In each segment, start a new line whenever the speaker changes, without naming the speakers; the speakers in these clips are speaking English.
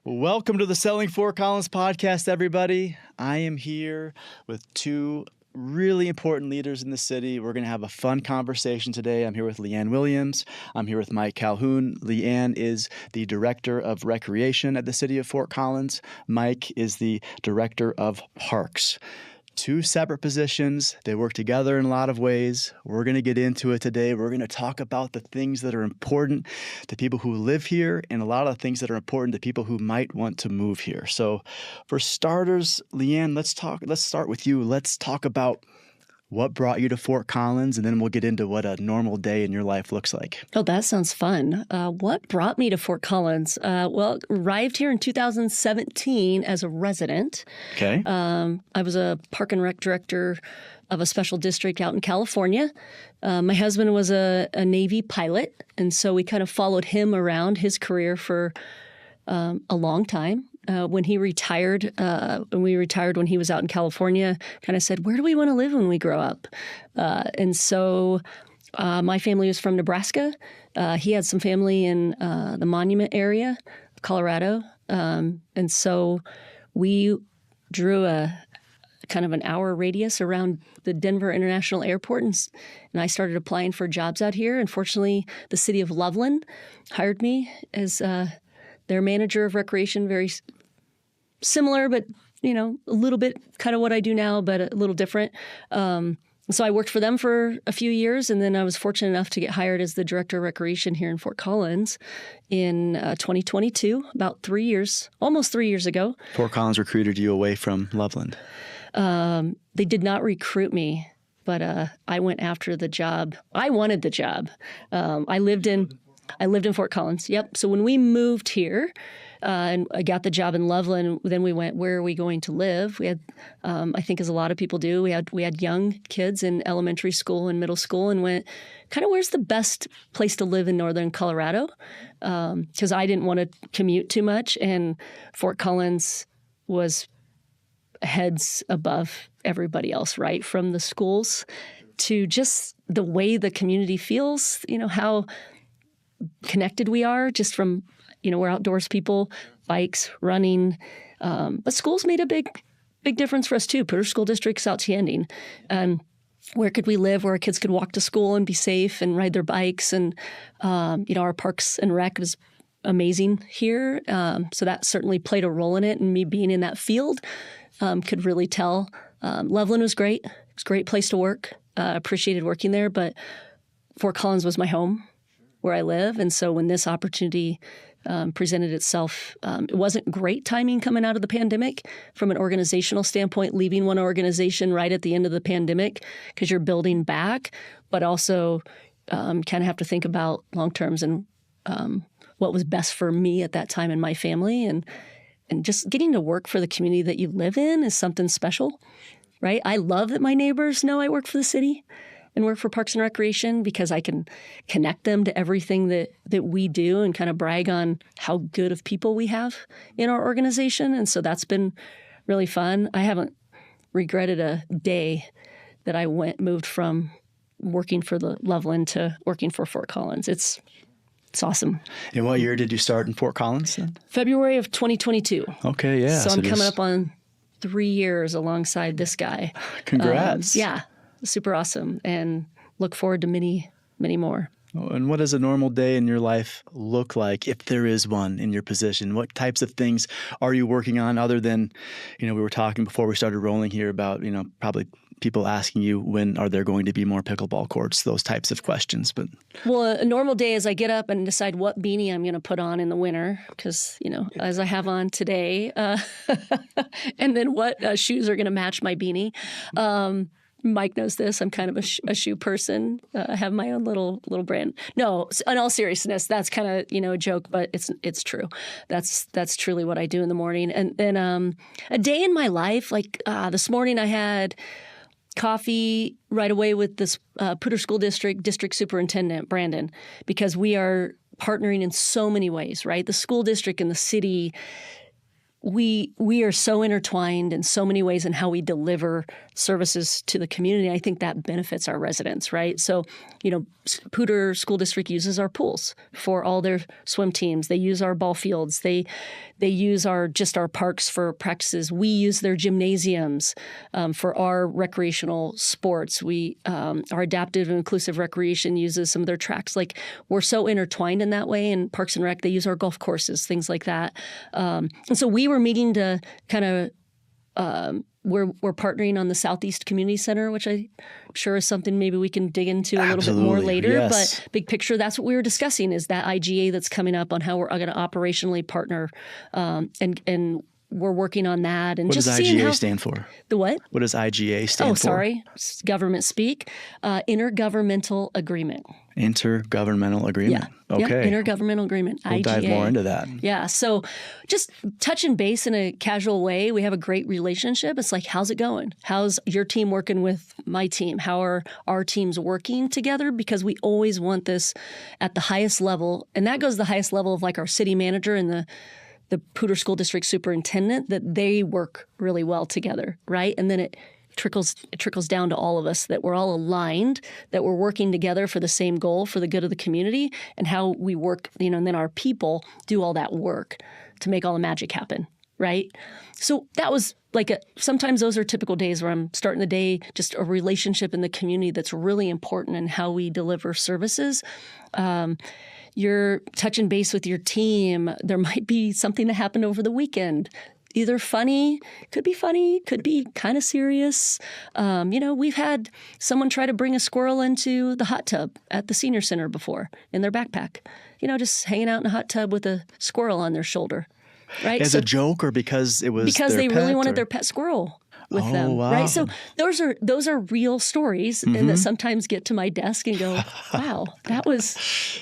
Welcome to the Selling Fort Collins podcast, everybody. I am here with two really important leaders in the city. We're going to have a fun conversation today. I'm here with LeAnn Williams. I'm here with Mike Calhoun. LeAnn is the Director of Recreation at the City of Fort Collins. Mike is the Director of Parks. Two separate positions. They work together in a lot of ways. We're going to get into it today. We're going to talk about the things that are important to people who live here and a lot of the things that are important to people who might want to move here. So for starters, LeAnn, let's start with you. Let's talk about what brought you to Fort Collins, and then we'll get into what a normal day in your life looks like.
Oh, that sounds fun. What brought me to Fort Collins? Arrived here in 2017 as a resident.
Okay.
I was a park and rec director of a special district out in California. My husband was a Navy pilot, and so we kind of followed him around his career for a long time. When he retired, when he was out in California, kind of said, where do we want to live when we grow up? And so my family was from Nebraska. He had some family in the Monument area of Colorado. And so we drew a kind of an hour radius around the Denver International Airport. And I started applying for jobs out here. And fortunately, the city of Loveland hired me as their manager of recreation, very similar, but, a little bit kind of what I do now, but a little different. So I worked for them for a few years, and then I was fortunate enough to get hired as the director of recreation here in Fort Collins in 2022, almost 3 years ago.
Fort Collins recruited you away from Loveland.
They did not recruit me, but I went after the job. I wanted the job. I lived in Fort Collins. Yep. So when we moved here and I got the job in Loveland, then we went, where are we going to live? We had, I think as a lot of people do, we had young kids in elementary school and middle school and went, kind of where's the best place to live in northern Colorado? Because I didn't want to commute too much. And Fort Collins was heads above everybody else, right? From the schools to just the way the community feels, how connected we are just from, we're outdoors people, bikes, running. But schools made a big difference for us too. Porter School District's outstanding. And where could we live where our kids could walk to school and be safe and ride their bikes? And, our parks and rec is amazing here. So that certainly played a role in it. And me being in that field could really tell. Loveland was great. It was a great place to work. Appreciated working there. But Fort Collins was my home, where I live. And so when this opportunity presented itself, it wasn't great timing coming out of the pandemic from an organizational standpoint, leaving one organization right at the end of the pandemic because you're building back, but also kind of have to think about long terms and what was best for me at that time and my family. And just getting to work for the community that you live in is something special, right? I love that my neighbors know I work for the city and work for Parks and Recreation because I can connect them to everything that we do and kind of brag on how good of people we have in our organization. And so that's been really fun. I haven't regretted a day that I moved from working for the Loveland to working for Fort Collins. It's awesome.
And what year did you start in Fort Collins then?
February of 2022.
Okay, yeah.
So I'm coming up on 3 years alongside this guy.
Congrats.
Yeah. Super awesome, and look forward to many, many more.
And what does a normal day in your life look like, if there is one in your position? What types of things are you working on other than, we were talking before we started rolling here about, probably people asking you when are there going to be more pickleball courts, those types of questions. But
well, a normal day is I get up and decide what beanie I'm going to put on in the winter because, as I have on today, and then what shoes are going to match my beanie. Mike knows this. I'm kind of a shoe person. I have my own little brand. No, in all seriousness, that's kind of a joke, but it's true. That's truly what I do in the morning. And then a day in my life, like this morning, I had coffee right away with this Porter School District Superintendent Brandon, because we are partnering in so many ways. Right, the school district and the city. We are so intertwined in so many ways in how we deliver services to the community. I think that benefits our residents, right? So, Poudre School District uses our pools for all their swim teams. They use our ball fields. They use our parks for practices. We use their gymnasiums for our recreational sports. Our adaptive and inclusive recreation uses some of their tracks. Like, we're so intertwined in that way. And Parks and Rec, they use our golf courses, things like that. And so we were meeting to kind of we're partnering on the Southeast Community Center, which I'm sure is something maybe we can dig into a little bit more later.
Yes.
But big picture, that's what we were discussing, is that IGA that's coming up on how we're going to operationally partner, and we're working on that. And
what
just
does
seeing
IGA stand for?
The what?
What does IGA stand for?
Oh, sorry. Government speak. Intergovernmental Agreement.
Intergovernmental agreement.
Yeah.
Okay.
Yep. Intergovernmental agreement.
We'll
IGA.
dive more into that.
Yeah. So just touching base in a casual way. We have a great relationship. It's like, how's it going? How's your team working with my team? How are our teams working together? Because we always want this at the highest level. And that goes to the highest level of like our city manager and the Poudre School District superintendent, that they work really well together, right? And then it trickles down to all of us, that we're all aligned, that we're working together for the same goal, for the good of the community, and how we work, and then our people do all that work to make all the magic happen, right? So that was like sometimes those are typical days where I'm starting the day, just a relationship in the community that's really important in how we deliver services. You're touching base with your team. There might be something that happened over the weekend. Either funny, could be kind of serious. We've had someone try to bring a squirrel into the hot tub at the senior center before in their backpack. Just hanging out in a hot tub with a squirrel on their shoulder, right?
As a joke, or because it was
because
their
they
pet,
really wanted their pet squirrel with them,
wow.
right? So those are real stories, and that sometimes get to my desk and go, "Wow, that was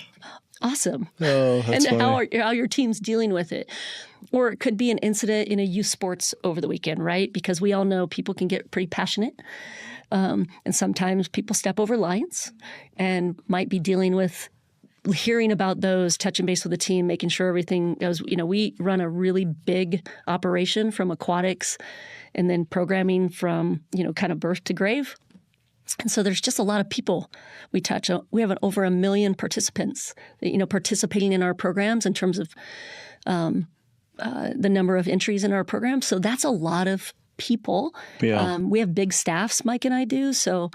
awesome."
Oh, that's
and
funny.
how your team's dealing with it. Or it could be an incident in a youth sports over the weekend, right? Because we all know people can get pretty passionate. And sometimes people step over lines and might be dealing with hearing about those, touching base with the team, making sure everything goes. We run a really big operation from aquatics and then programming from, kind of birth to grave. And so there's just a lot of people we touch. We have over 1 million participants, participating in our programs in terms of the number of entries in our program. So that's a lot of people.
Yeah.
We have big staffs, Mike and I do. So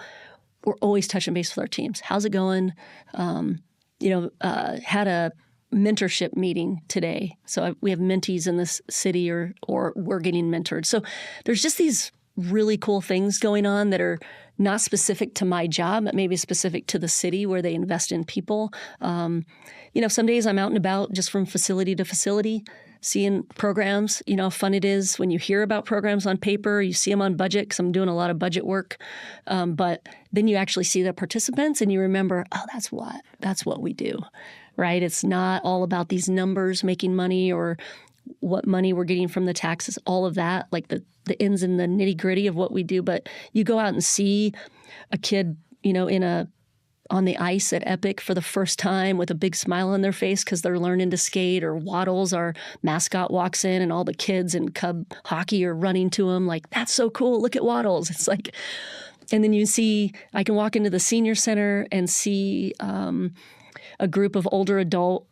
we're always touching base with our teams. How's it going? Had a mentorship meeting today. So we have mentees in this city or we're getting mentored. So there's just these really cool things going on that are not specific to my job, but maybe specific to the city where they invest in people. Some days I'm out and about just from facility to facility, seeing programs. How fun it is when you hear about programs on paper, you see them on budget, because I'm doing a lot of budget work. But then you actually see the participants and you remember, oh, that's what we do, right? It's not all about these numbers making money or what money we're getting from the taxes, all of that, like the ins and the nitty gritty of what we do. But you go out and see a kid, on the ice at Epic for the first time with a big smile on their face because they're learning to skate, or Waddles, our mascot, walks in and all the kids in Cub hockey are running to him like, that's so cool. Look at Waddles. It's like, and then I can walk into the senior center and see a group of older adult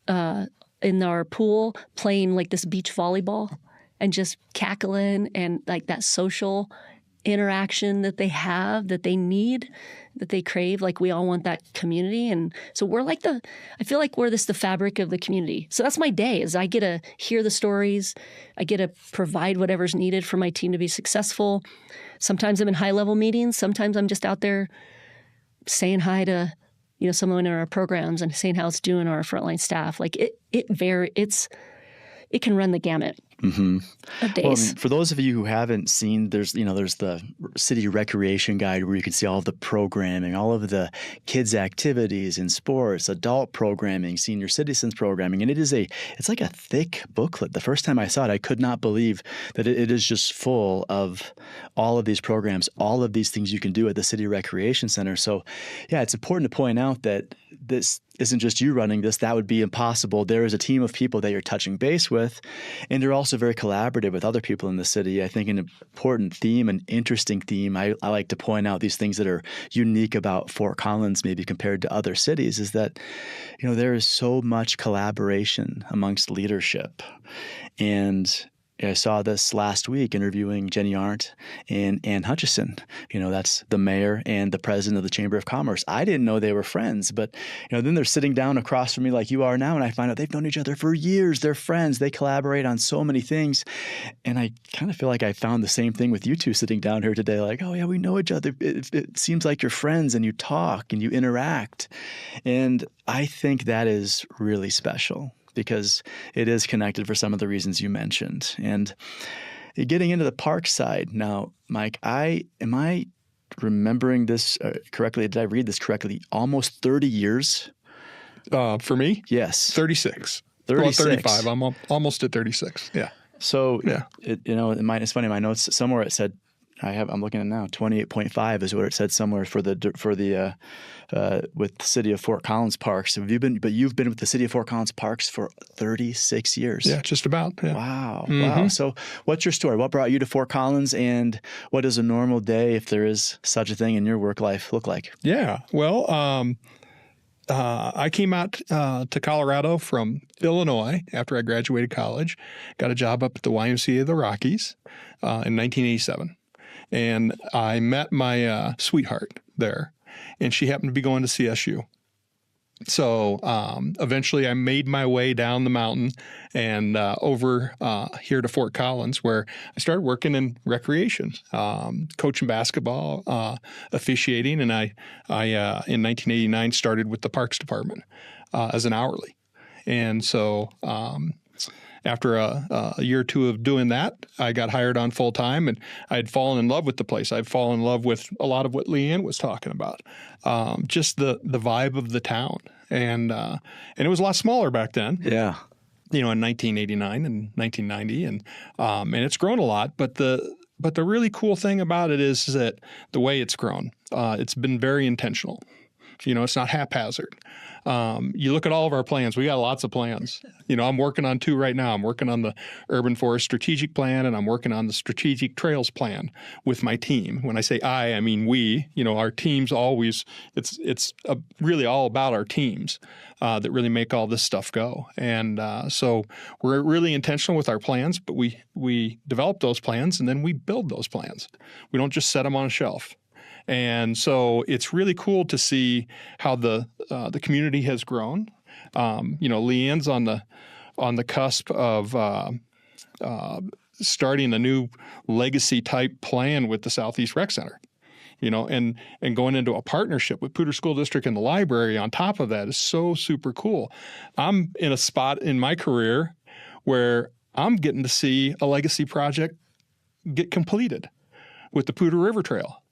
in our pool playing like this beach volleyball and just cackling, and like that social interaction that they have, that they need, that they crave. Like, we all want that community. And so we're like I feel like we're the fabric of the community. So that's my day, is I get to hear the stories. I get to provide whatever's needed for my team to be successful. Sometimes I'm in high level meetings. Sometimes I'm just out there saying hi to, someone in our programs and saying how it's doing, our frontline staff. Like it can run the gamut of days.
Well, for those of you who haven't seen, there's the city recreation guide where you can see all of the programming, all of the kids' activities and sports, adult programming, senior citizens programming, and it's like a thick booklet. The first time I saw it, I could not believe that it is just full of all of these programs, all of these things you can do at the city recreation center. So, yeah, it's important to point out that this isn't just you running this. That would be impossible. There is a team of people that you're touching base with, and you're also also very collaborative with other people in the city. I think an important theme, an interesting theme, I like to point out these things that are unique about Fort Collins, maybe compared to other cities, is that, there is so much collaboration amongst leadership. And I saw this last week interviewing Jenny Arndt and Ann Hutchison. That's the mayor and the president of the Chamber of Commerce. I didn't know they were friends, but then they're sitting down across from me like you are now, and I find out they've known each other for years. They're friends. They collaborate on so many things. And I kind of feel like I found the same thing with you two sitting down here today. Like, oh yeah, we know each other. It seems like you're friends, and you talk and you interact. And I think that is really special, because it is connected for some of the reasons you mentioned. And getting into the park side now, Mike, am I remembering this correctly? Did I read this correctly? Almost 30 years?
For me?
Yes.
36.
36.
Well, 35. I'm almost at 36. Yeah.
So, it's funny, my notes, somewhere it said, I'm looking at it now, 28.5 is what it said somewhere for the with the city of Fort Collins Parks. You've been with the city of Fort Collins Parks for 36 years.
Yeah, just about. Yeah.
Wow. Mm-hmm. Wow. So what's your story? What brought you to Fort Collins, and what does a normal day, if there is such a thing in your work life, look like?
Yeah. Well, I came out to Colorado from Illinois after I graduated college, got a job up at the YMCA of the Rockies in 1987. And I met my sweetheart there, and she happened to be going to CSU. So eventually I made my way down the mountain and over here to Fort Collins, where I started working in recreation, coaching basketball, officiating. And I in 1989 started with the Parks Department as an hourly. And so after a year or two of doing that, I got hired on full time, and I had fallen in love with the place. I'd fallen in love with a lot of what LeAnn was talking about, just the vibe of the town, and it was a lot smaller back then.
Yeah,
in 1989 and 1990, and it's grown a lot. But the really cool thing about it is that the way it's grown, it's been very intentional. It's not haphazard. You look at all of our plans. We got lots of plans. I'm working on 2 right now. I'm working on the Urban Forest Strategic Plan, and I'm working on the Strategic Trails Plan with my team. When I say I mean we. Our teams always. It's really all about our teams that really make all this stuff go. And so we're really intentional with our plans, but we develop those plans and then we build those plans. We don't just set them on a shelf. And so it's really cool to see how the community has grown. LeAnn's on the cusp of starting a new legacy type plan with the Southeast Rec Center. And going into a partnership with Poudre School District and the library on top of that is so super cool. I'm in a spot in my career where I'm getting to see a legacy project get completed with the Poudre River Trail.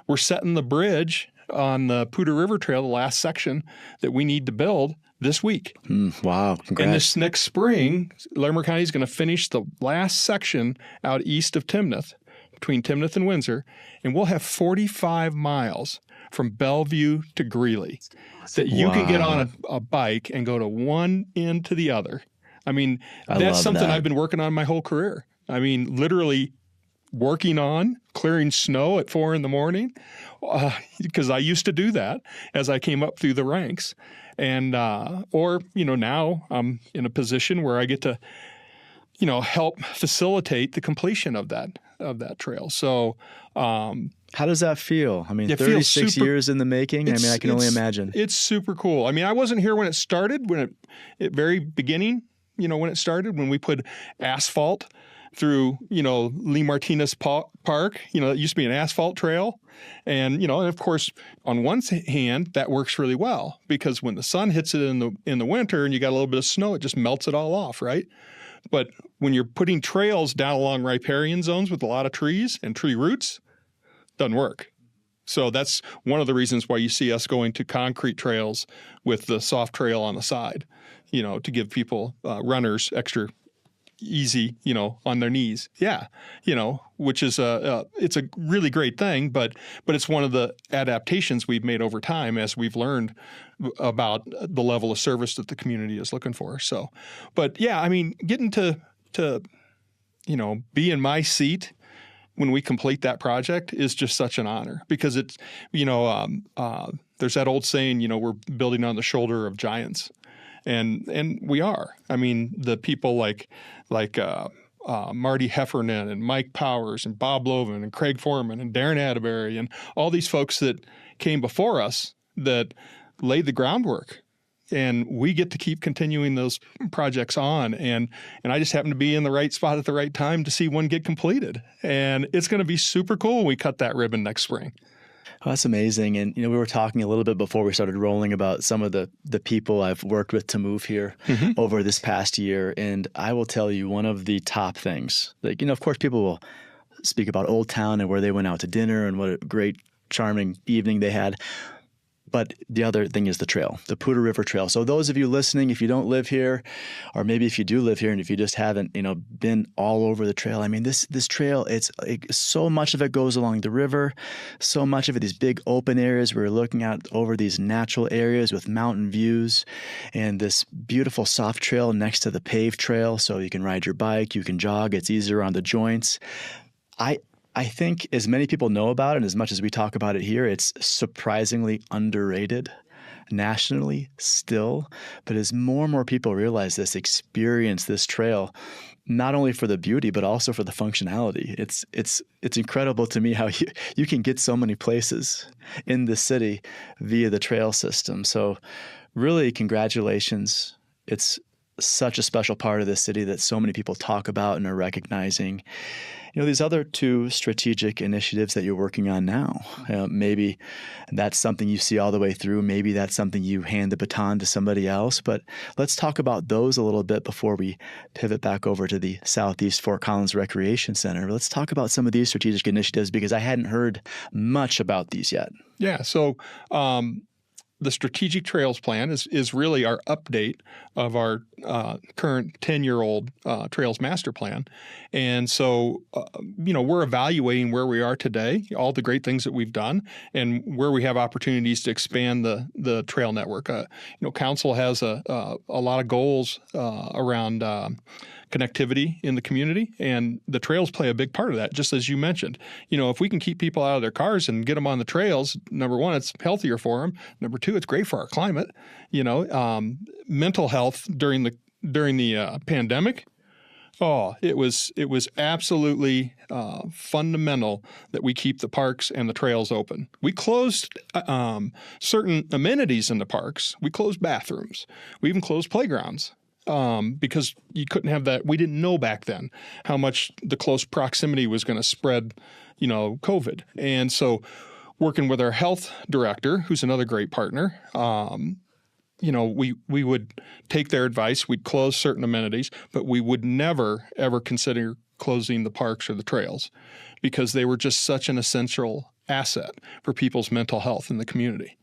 We're setting the bridge on the Poudre River Trail, the last section that we need to build this week.
Wow. Congrats.
And this next spring, Larimer County is going to finish the last section out east of Timnath, between Timnath and Windsor, and we'll have 45 miles from Bellevue to Greeley that you can get on a bike and go to one end to the other. That's something I've been working on my whole career. Literally working on clearing snow at 4 a.m, because I used to do that as I came up through the ranks. And, now I'm in a position where I get to, help facilitate the completion of that trail. So,
how does that feel? 36 years in the making. I can only imagine.
It's super cool. I wasn't here when it started, at very beginning, when it started, when we put asphalt through, Lee Martinez Park, it used to be an asphalt trail. And, and of course, on one hand, that works really well because when the sun hits it in the winter and you got a little bit of snow, it just melts it all off, right? But when you're putting trails down along riparian zones with a lot of trees and tree roots, doesn't work. So that's one of the reasons why you see us going to concrete trails with the soft trail on the side, to give people, runners, extra easy, on their knees. Yeah. Which is it's a really great thing, but it's one of the adaptations we've made over time as we've learned about the level of service that the community is looking for. So, but yeah, getting to
be in my seat when we complete that project is just such an honor, because it's, there's that old saying, we're building on the shoulder of giants, and we are. I mean, the people like Marty Heffernan and Mike Powers and Bob Loveland and Craig Foreman and Darren Atterbury and all these folks that came before us that laid the groundwork. And we get to keep continuing those projects on. And I just happen to be in the right spot at the right time to see one get completed. And it's going to be super cool when we cut that ribbon next spring.
Oh, that's amazing. And, we were talking a little bit before we started rolling about some of the people I've worked with to move here over this past year. And I will tell you, one of the top things, of course, people will speak about Old Town and where they went out to dinner and what a great, charming evening they had. But the other thing is the trail, the Poudre River Trail. So those of you listening, if you don't live here, or maybe if you do live here and if you just haven't, been all over the trail, I mean, this trail, so much of it goes along the river, so much of it, these big open areas we're looking at over these natural areas with mountain views, and this beautiful soft trail next to the paved trail. So you can ride your bike, you can jog, it's easier on the joints. I think as many people know about it, and as much as we talk about it here, it's surprisingly underrated nationally still. But as more and more people realize this, experience this trail, not only for the beauty, but also for the functionality, it's incredible to me how you can get so many places in the city via the trail system. So really, congratulations. It's such a special part of the city that so many people talk about and are recognizing. These other two strategic initiatives that you're working on now, maybe that's something you see all the way through. Maybe that's something you hand the baton to somebody else. But let's talk about those a little bit before we pivot back over to the Southeast Fort Collins Recreation Center. Let's talk about some of these strategic initiatives, because I hadn't heard much about these yet.
Yeah. So the Strategic Trails Plan is really our update of our current 10-year-old Trails Master Plan. And so, we're evaluating where we are today, all the great things that we've done, and where we have opportunities to expand the trail network. Council has a lot of goals around connectivity in the community, and the trails play a big part of that, just as you mentioned. If we can keep people out of their cars and get them on the trails, number one, it's healthier for them. Number two, it's great for our climate. Mental health during the pandemic. Oh, it was absolutely fundamental that we keep the parks and the trails open. We closed certain amenities in the parks. We closed bathrooms. We even closed playgrounds. Because you couldn't have that. We didn't know back then how much the close proximity was going to spread, COVID. And so working with our health director, who's another great partner, we would take their advice. We'd close certain amenities, but we would never, ever consider closing the parks or the trails, because they were just such an essential asset for people's mental health in the community.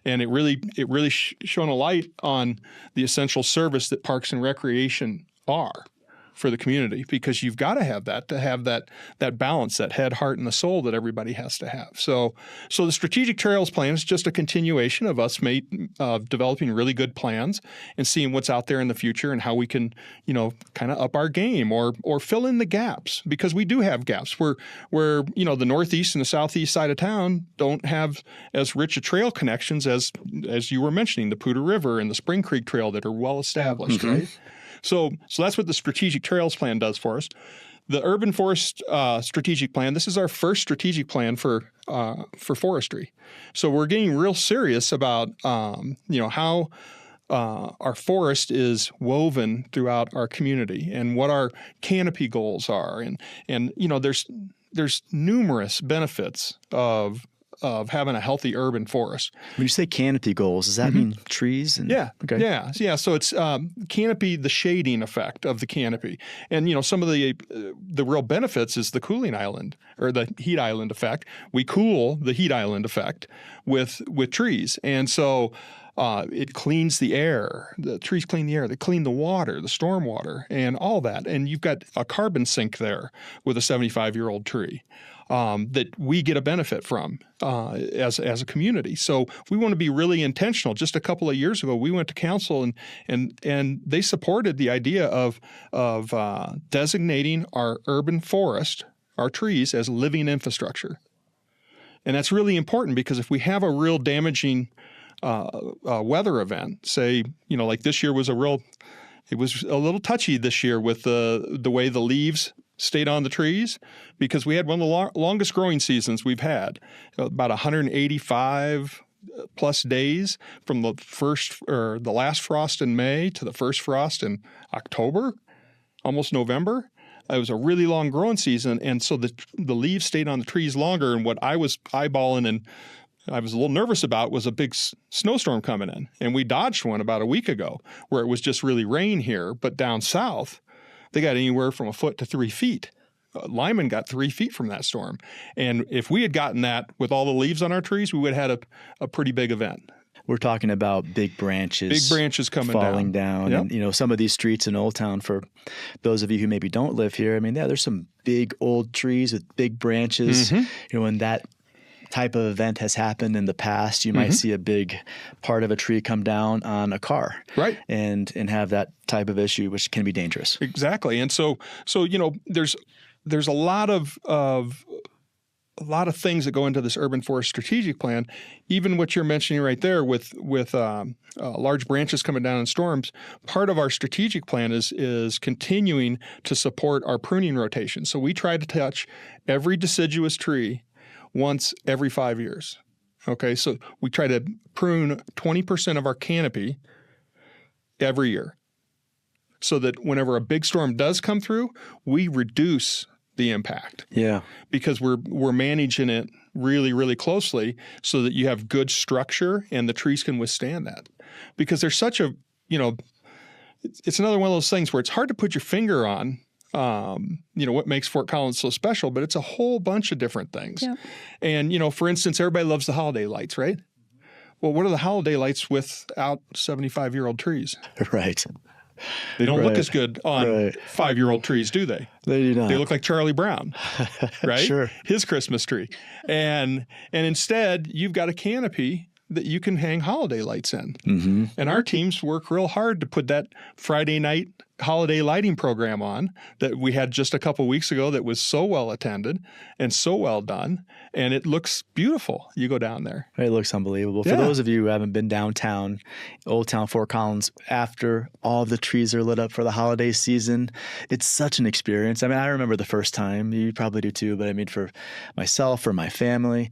And it really shone a light on the essential service that Parks and Recreation are for the community, because you've got to have that balance, that head, heart, and the soul that everybody has to have. So the Strategic Trails Plan is just a continuation of us developing really good plans and seeing what's out there in the future and how we can, kind of up our game or fill in the gaps, because we do have gaps where the Northeast and the Southeast side of town don't have as rich a trail connections as you were mentioning, the Poudre River and the Spring Creek Trail that are well established, right? So that's what the Strategic Trails Plan does for us. The Urban Forest Strategic Plan, this is our first strategic plan for forestry. So we're getting real serious about, how our forest is woven throughout our community and what our canopy goals are. And there's numerous benefits of having a healthy urban forest.
When you say canopy goals, does that mean trees?
Yeah.
Okay.
Yeah. So it's canopy, the shading effect of the canopy. And, some of the real benefits is the cooling island or the heat island effect. We cool the heat island effect with trees. And so it cleans the air. The trees clean the air. They clean the water, the storm water, and all that. And you've got a carbon sink there with a 75-year-old tree. that we get a benefit from as a community. So we want to be really intentional. Just a couple of years ago, we went to council and they supported the idea of designating our urban forest, our trees, as living infrastructure. And that's really important because if we have a real damaging weather event, say, like this year it was a little touchy this year with the way the leaves stayed on the trees, because we had one of the longest growing seasons we've had, about 185 plus days from the last frost in May to the first frost in October, almost November. It was a really long growing season, and so the leaves stayed on the trees longer. And what I was eyeballing and I was a little nervous about was a big snowstorm coming in, and we dodged one about a week ago where it was just really rain here, but down south they got anywhere from a foot to 3 feet. Lyman got 3 feet from that storm, and if we had gotten that with all the leaves on our trees, we would have had a pretty big event.
We're talking about big branches
coming
falling down.
Yep.
And, some of these streets in Old Town, for those of you who maybe don't live here, I mean, there's some big old trees with big branches.
Mm-hmm.
When that type of event has happened in the past, you might see a big part of a tree come down on a car,
right,
and have that type of issue, which can be dangerous.
Exactly. And so there's a lot of things that go into this urban forest strategic plan. Even what you're mentioning right there with large branches coming down in storms, part of our strategic plan is continuing to support our pruning rotation. So we try to touch every deciduous tree once every 5 years. Okay, so we try to prune 20% of our canopy every year, so that whenever a big storm does come through, we reduce the impact. Yeah. Because we're managing it really, really closely so that you have good structure and the trees can withstand that. Because there's such a, it's another one of those things where it's hard to put your finger on what makes Fort Collins so special, but it's a whole bunch of different things. Yeah. And, for instance, everybody loves the holiday lights, right? Well, what are the holiday lights without 75-year-old trees? Right. They don't look as good on 5-year-old trees, do they? They do not. They look like Charlie Brown, right? Sure. His Christmas tree. And instead, you've got a canopy that you can hang holiday lights in. Mm-hmm. And our teams work real hard to put that Friday night holiday lighting program on that we had just a couple weeks ago that was so well attended and so well done. And it looks beautiful. You go down there. It looks unbelievable. Yeah. For those of you who haven't been downtown, Old Town Fort Collins, after all of the trees are lit up for the holiday season, it's such an experience. I mean, I remember the first time. You probably do too, but I mean, for myself, for my family,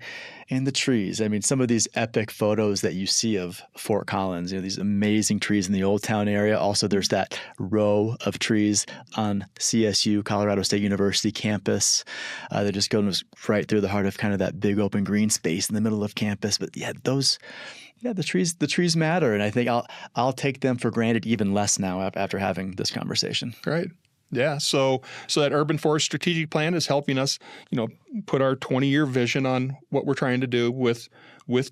and the trees. I mean, some of these epic photos that you see of Fort Collins, these amazing trees in the Old Town area. Also, there's that row of trees on CSU, Colorado State University campus that just goes right through the heart of kind of that big open green space in the middle of campus. But the trees matter, and I think I'll take them for granted even less now after having this conversation. Right. Yeah. So that urban forest strategic plan is helping us, put our 20-year vision on what we're trying to do with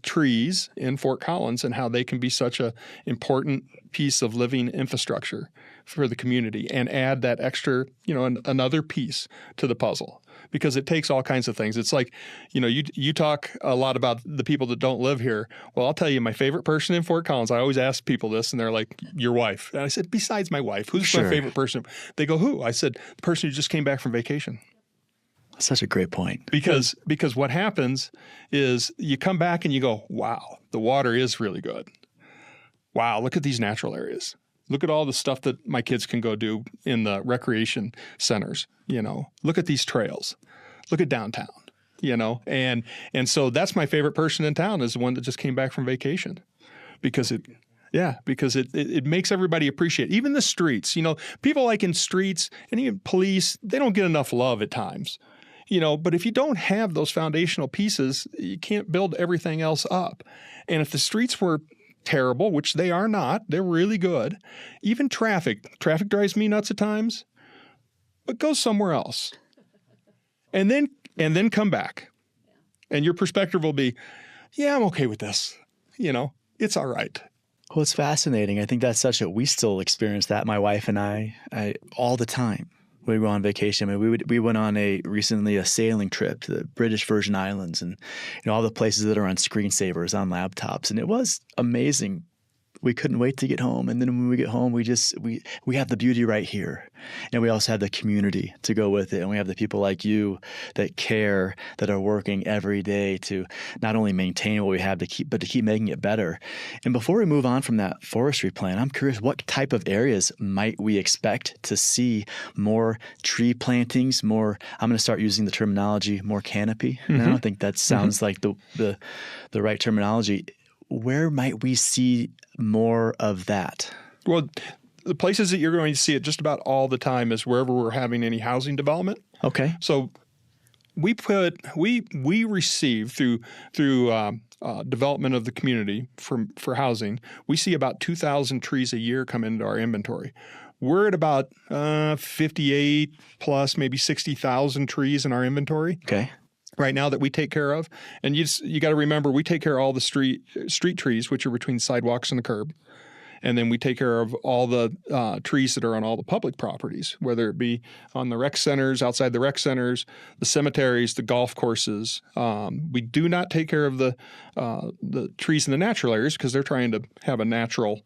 trees in Fort Collins and how they can be such a important piece of living infrastructure for the community, and add that extra, another piece to the puzzle. Because it takes all kinds of things. It's like, you talk a lot about the people that don't live here. Well, I'll tell you, my favorite person in Fort Collins, I always ask people this, and they're like, your wife. And I said, besides my wife, who's my favorite person? They go, who? I said, the person who just came back from vacation. That's such a great point. Because what happens is you come back and you go, wow, the water is really good. Wow, look at these natural areas. Look at all the stuff that my kids can go do in the recreation centers, Look at these trails. Look at downtown, And so that's my favorite person in town, is the one that just came back from vacation. Because it makes everybody appreciate, even the streets. People like in streets and even police, they don't get enough love at times. But if you don't have those foundational pieces, you can't build everything else up. And if the streets were terrible, which they are not, they're really good. Even traffic drives me nuts at times, but go somewhere else. And then come back. And your perspective will be, yeah, I'm okay with this. It's all right. Well, it's fascinating. I think that's we still experience that, my wife and I all the time.
we go on vacation. I mean, we went on recently a sailing trip to the British Virgin Islands, and all the places that are on screensavers on laptops, and it was amazing. We couldn't wait to get home, and then when we get home, we have the beauty right here, and we also have the community to go with it, and we have the people like you that care, that are working every day to not only maintain what we have but to keep making it better. And before we move on from that forestry plan, I'm curious, what type of areas might we expect to see more tree plantings? More, I'm going to start using the terminology, more canopy. And I don't think that sounds like the right terminology. Where might we see more of that?
Well, the places that you're going to see it just about all the time is wherever we're having any housing development.
Okay.
So we receive through development of the community for housing, we see about 2,000 trees a year come into our inventory. We're at about 58 plus maybe 60,000 trees in our inventory.
Okay.
Right now that we take care of. And you got to remember, we take care of all the street trees, which are between sidewalks and the curb. And then we take care of all the trees that are on all the public properties, whether it be on the rec centers, outside the rec centers, the cemeteries, the golf courses. We do not take care of the trees in the natural areas because they're trying to have a natural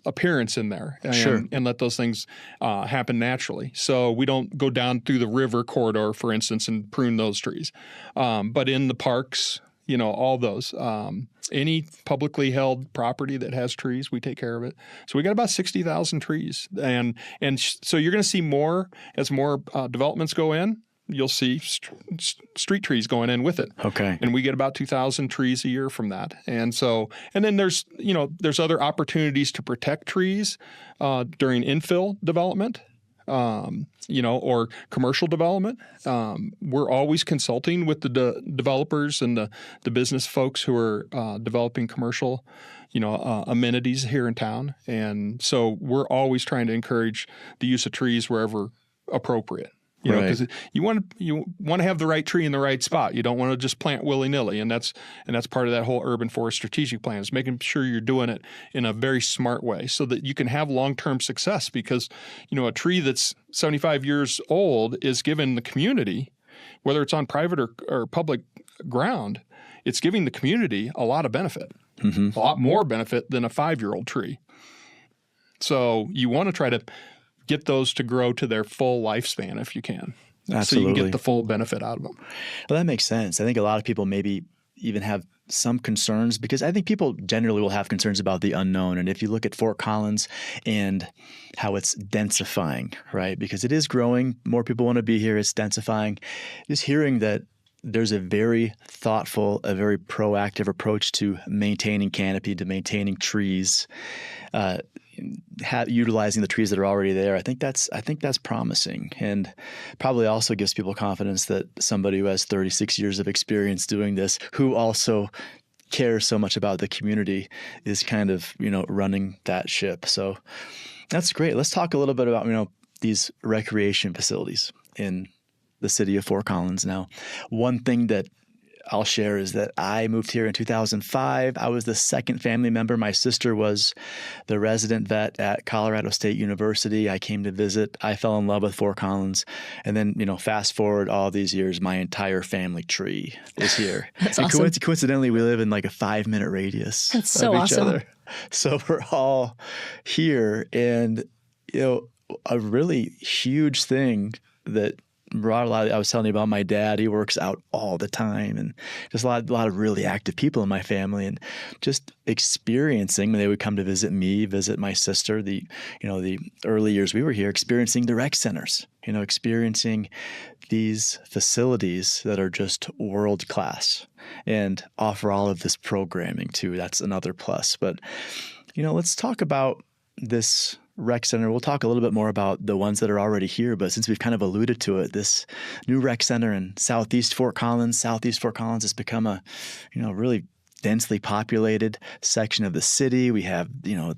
appearance in there and let those things happen naturally. So we don't go down through the river corridor, for instance, and prune those trees. But in the parks, all those, any publicly held property that has trees, we take care of it. So we got about 60,000 trees. And so you're going to see more as more developments go in. You'll see street trees going in with it.
Okay.
And we get about 2,000 trees a year from that. And then there's other opportunities to protect trees during infill development, or commercial development. We're always consulting with the developers and the business folks who are developing commercial, amenities here in town. And so we're always trying to encourage the use of trees wherever appropriate. Because you want to have the right tree in the right spot. You don't want to just plant willy-nilly, and that's part of that whole urban forest strategic plan is making sure you're doing it in a very smart way so that you can have long-term success. Because a tree that's 75 years old is giving the community, whether it's on private or public ground, it's giving the community a lot of benefit, a lot more benefit than a 5-year-old tree. So you want to try to get those to grow to their full lifespan if you can.
Absolutely.
So you can get the full benefit out of them.
Well, that makes sense. I think a lot of people maybe even have some concerns because I think people generally will have concerns about the unknown. And if you look at Fort Collins and how it's densifying, right? Because it is growing. More people want to be here. It's densifying. Just hearing that there's a very thoughtful, a very proactive approach to maintaining canopy, to maintaining trees, utilizing the trees that are already there. I think that's promising, and probably also gives people confidence that somebody who has 36 years of experience doing this, who also cares so much about the community, is kind of running that ship. So that's great. Let's talk a little bit about these recreation facilities in the city of Fort Collins. Now, one thing that I'll share is that I moved here in 2005. I was the second family member. My sister was the resident vet at Colorado State University. I came to visit. I fell in love with Fort Collins. And then, fast forward all these years, my entire family tree is here.
That's
and
awesome.
Coincidentally, we live in like a 5-minute radius
That's so
of each
awesome.
other. So we're all here. And, a really huge thing that brought a lot. I was telling you about my dad. He works out all the time, and just a lot of really active people in my family, and just experiencing when they would come to visit me, visit my sister. The early years we were here, experiencing the rec centers. Experiencing these facilities that are just world class and offer all of this programming too. That's another plus. But let's talk about this rec center. We'll talk a little bit more about the ones that are already here, but since we've kind of alluded to it, this new rec center in Southeast Fort Collins has become a, really densely populated section of the city. We have, a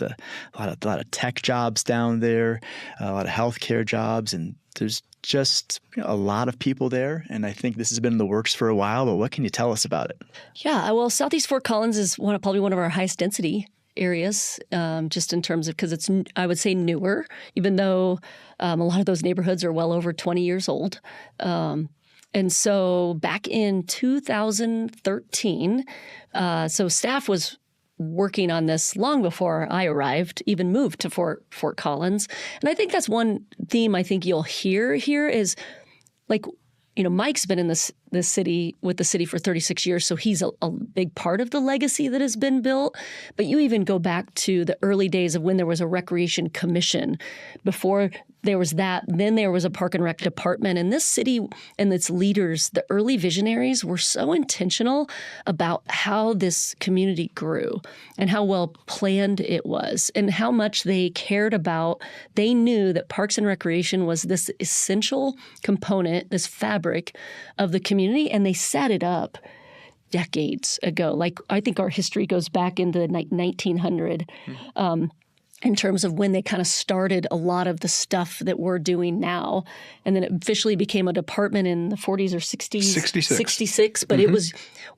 lot of tech jobs down there, a lot of healthcare jobs, and there's just a lot of people there. And I think this has been in the works for a while, but what can you tell us about it?
Yeah, well, Southeast Fort Collins is probably one of our highest density areas, just in terms of, because it's, I would say, newer, even though a lot of those neighborhoods are well over 20 years old. And so back in 2013, so staff was working on this long before I arrived, even moved to Fort Collins. And I think that's one theme I think you'll hear here is, like, you know, Mike's been in this city with the city for 36 years, so he's a big part of the legacy that has been built. But you even go back to the early days of when there was a recreation commission. Before there was that, then there was a park and rec department. And this city and its leaders, the early visionaries, were so intentional about how this community grew and how well planned it was and how much they cared about. They knew that parks and recreation was this essential component, this fabric of the community, and they set it up decades ago. Like, I think our history goes back into 1900. In terms of when they kind of started a lot of the stuff that we're doing now. And then it officially became a department in the 40s or 60s. 66. But it was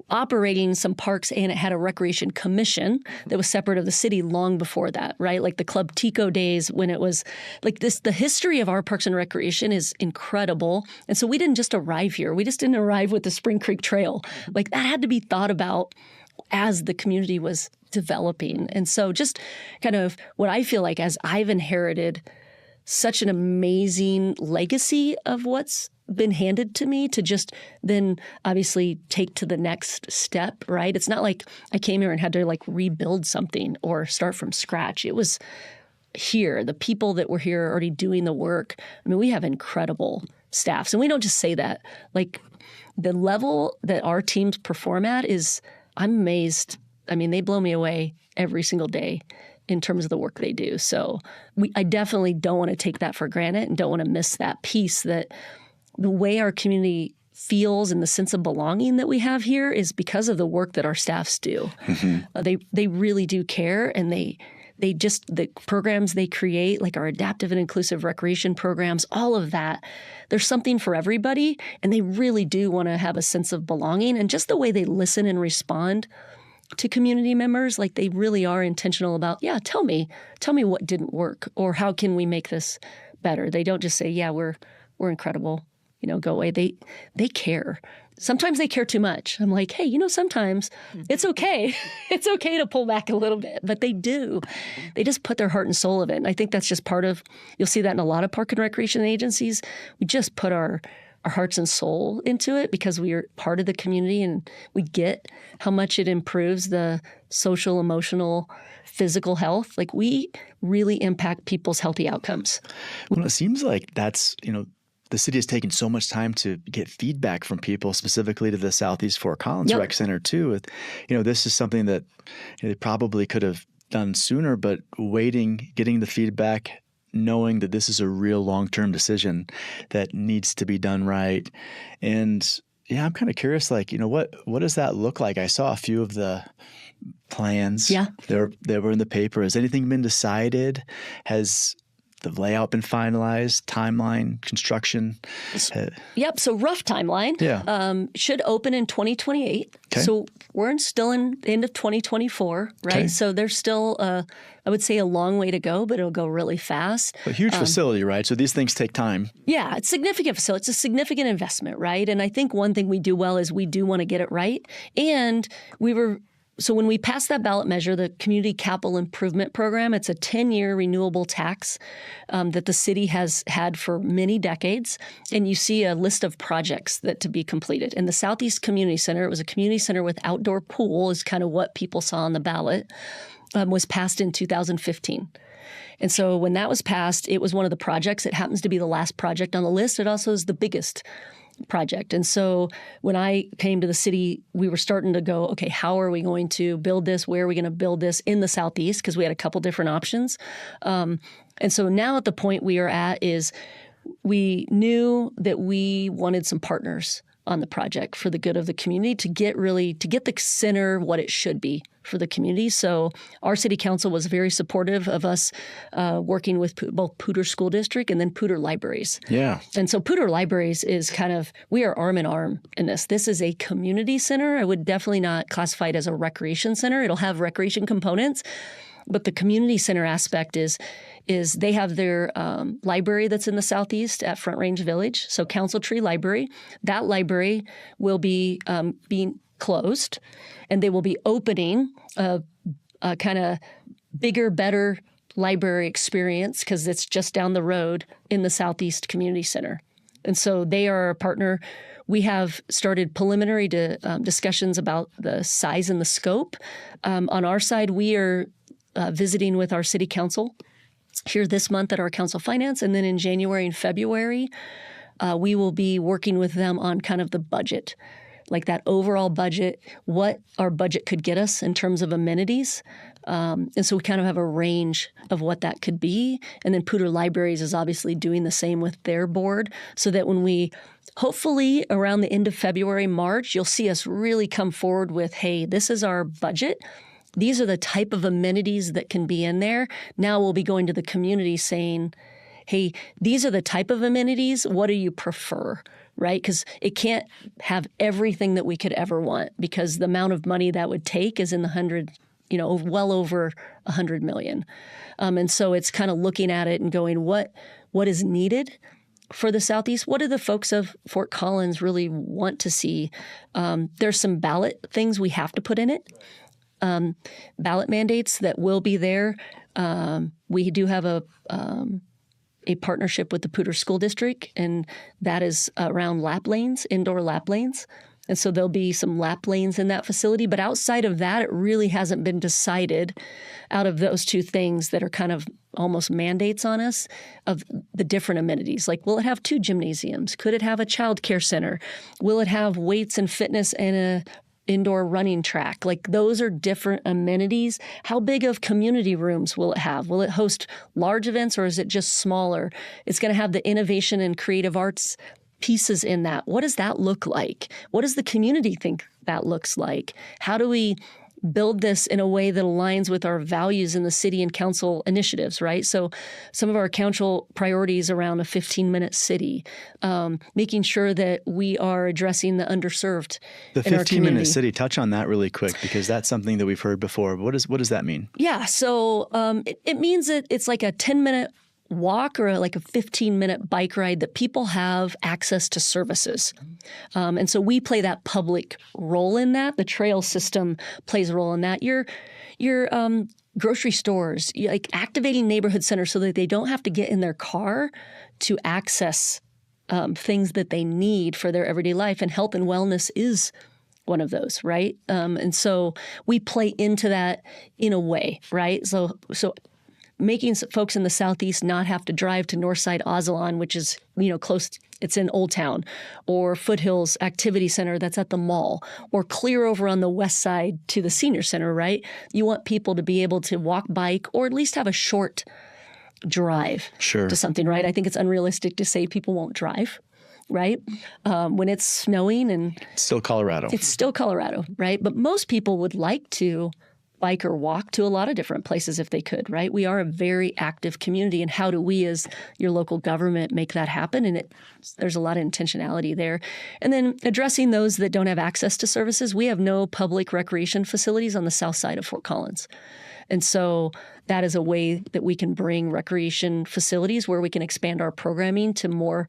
operating some parks, and it had a recreation commission that was separate of the city long before that, right? Like the Club Tico days when it was like this. The history of our parks and recreation is incredible. And so we didn't just arrive here. We just didn't arrive with the Spring Creek Trail. Like, that had to be thought about as the community was developing. And so just kind of what I feel like, as I've inherited such an amazing legacy of what's been handed to me, to just then obviously take to the next step, right? It's not like I came here and had to like rebuild something or start from scratch. It was here. The people that were here are already doing the work. I mean, we have incredible staffs, and we don't just say that. Like, the level that our teams perform at is, I'm amazed. I mean, they blow me away every single day in terms of the work they do. So I definitely don't want to take that for granted and don't want to miss that piece, that the way our community feels and the sense of belonging that we have here is because of the work that our staffs do. They really do care, and they just, the programs they create, like our adaptive and inclusive recreation programs, all of that, there's something for everybody, and they really do want to have a sense of belonging. And just the way they listen and respond to community members, like, they really are intentional about, yeah, tell me what didn't work, or how can we make this better. They don't just say, yeah, we're incredible, you know, go away. They care. Sometimes they care too much. I'm like, hey, you know, sometimes it's okay. It's okay to pull back a little bit, but they do. They just put their heart and soul of it. And I think that's just part of, you'll see that in a lot of park and recreation agencies. We just put our hearts and soul into it because we are part of the community, and we get how much it improves the social, emotional, physical health. Like, we really impact people's healthy outcomes.
Well, it seems like that's, you know, the city has taken so much time to get feedback from people, specifically to the Southeast Fort Collins Rec Center too. You know, this is something that, you know, they probably could have done sooner, but waiting, getting the feedback, knowing that this is a real long-term decision that needs to be done right. And yeah, I'm kind of curious, like, you know, what does that look like? I saw a few of the plans. Yeah. They were in the paper. Has anything been decided? Has the layout been finalized? Timeline, construction?
Yep. So rough timeline. Yeah. Should open in 2028. Okay. So we're still in the end of 2024, right? Okay. So there's still, I would say, a long way to go, but it'll go really fast.
A huge facility, right? So these things take time.
Yeah, it's significant facility. It's a significant investment, right? And I think one thing we do well is we do want to get it right. And so when we passed that ballot measure, the Community Capital Improvement Program, it's a 10-year renewable tax that the city has had for many decades. And you see a list of projects that to be completed. And the Southeast Community Center, it was a community center with outdoor pool, is kind of what people saw on the ballot, was passed in 2015. And so when that was passed, it was one of the projects. It happens to be the last project on the list. It also is the biggest project. And so when I came to the city, we were starting to go, okay, how are we going to build this? Where are we going to build this in the Southeast? Because we had a couple different options. And so now at the point we are at is we knew that we wanted some partners on the project for the good of the community to get the center what it should be for the community. So our city council was very supportive of us working with both Poudre School District and then Poudre Libraries.
Yeah.
And so Poudre Libraries is we are arm in arm in this. This is a community center. I would definitely not classify it as a recreation center. It'll have recreation components, but the community center aspect is they have their library that's in the southeast at Front Range Village, so Council Tree Library. That library will be being closed, and they will be opening a kind of bigger, better library experience because it's just down the road in the Southeast Community Center. And so they are our partner. We have started preliminary discussions about the size and the scope. On our side, we are visiting with our city council here this month at our council finance, and then in January and February, we will be working with them on kind of the budget, like that overall budget, what our budget could get us in terms of amenities. And so we kind of have a range of what that could be. And then Poudre Libraries is obviously doing the same with their board, so that when we hopefully around the end of February, March, you'll see us really come forward with, hey, this is our budget. These are the type of amenities that can be in there. Now we'll be going to the community saying, hey, these are the type of amenities. What do you prefer, right? Because it can't have everything that we could ever want, because the amount of money that would take is in the well over $100 million. And so it's kind of looking at it and going, what is needed for the Southeast? What do the folks of Fort Collins really want to see? There's some ballot things we have to put in it. Ballot mandates that will be there. We do have a partnership with the Poudre School District, and that is around lap lanes, indoor lap lanes. And so there'll be some lap lanes in that facility. But outside of that, it really hasn't been decided out of those two things that are kind of almost mandates on us of the different amenities. Like, will it have 2 gymnasiums? Could it have a child care center? Will it have weights and fitness and a indoor running track? Like, those are different amenities. How big of community rooms will it have? Will it host large events, or is it just smaller? It's going to have the innovation and creative arts pieces in that. What does that look like? What does the community think that looks like? How do we build this in a way that aligns with our values in the city and council initiatives, right? So some of our council priorities around a 15-minute city, making sure that we are addressing the underserved
The
in our community.
15-minute city, touch on that really quick, because that's something that we've heard before. What does that mean?
Yeah, so it means that it's like a 10-minute walk or like a 15-minute bike ride that people have access to services. And so we play that public role in that. The trail system plays a role in that. Your grocery stores, like activating neighborhood centers so that they don't have to get in their car to access things that they need for their everyday life. And health and wellness is one of those, right? And so we play into that in a way, right? So making folks in the Southeast not have to drive to Northside Osceola, which is, close, it's in Old Town, or Foothills Activity Center that's at the mall, or clear over on the west side to the senior center, right? You want people to be able to walk, bike, or at least have a short drive to something, right? I think it's unrealistic to say people won't drive, right? When it's snowing and...
It's still Colorado.
It's still Colorado, right? But most people would like to bike or walk to a lot of different places if they could, right? We are a very active community, and how do we as your local government make that happen? And there's a lot of intentionality there. And then addressing those that don't have access to services. We have no public recreation facilities on the south side of Fort Collins. And so that is a way that we can bring recreation facilities where we can expand our programming to more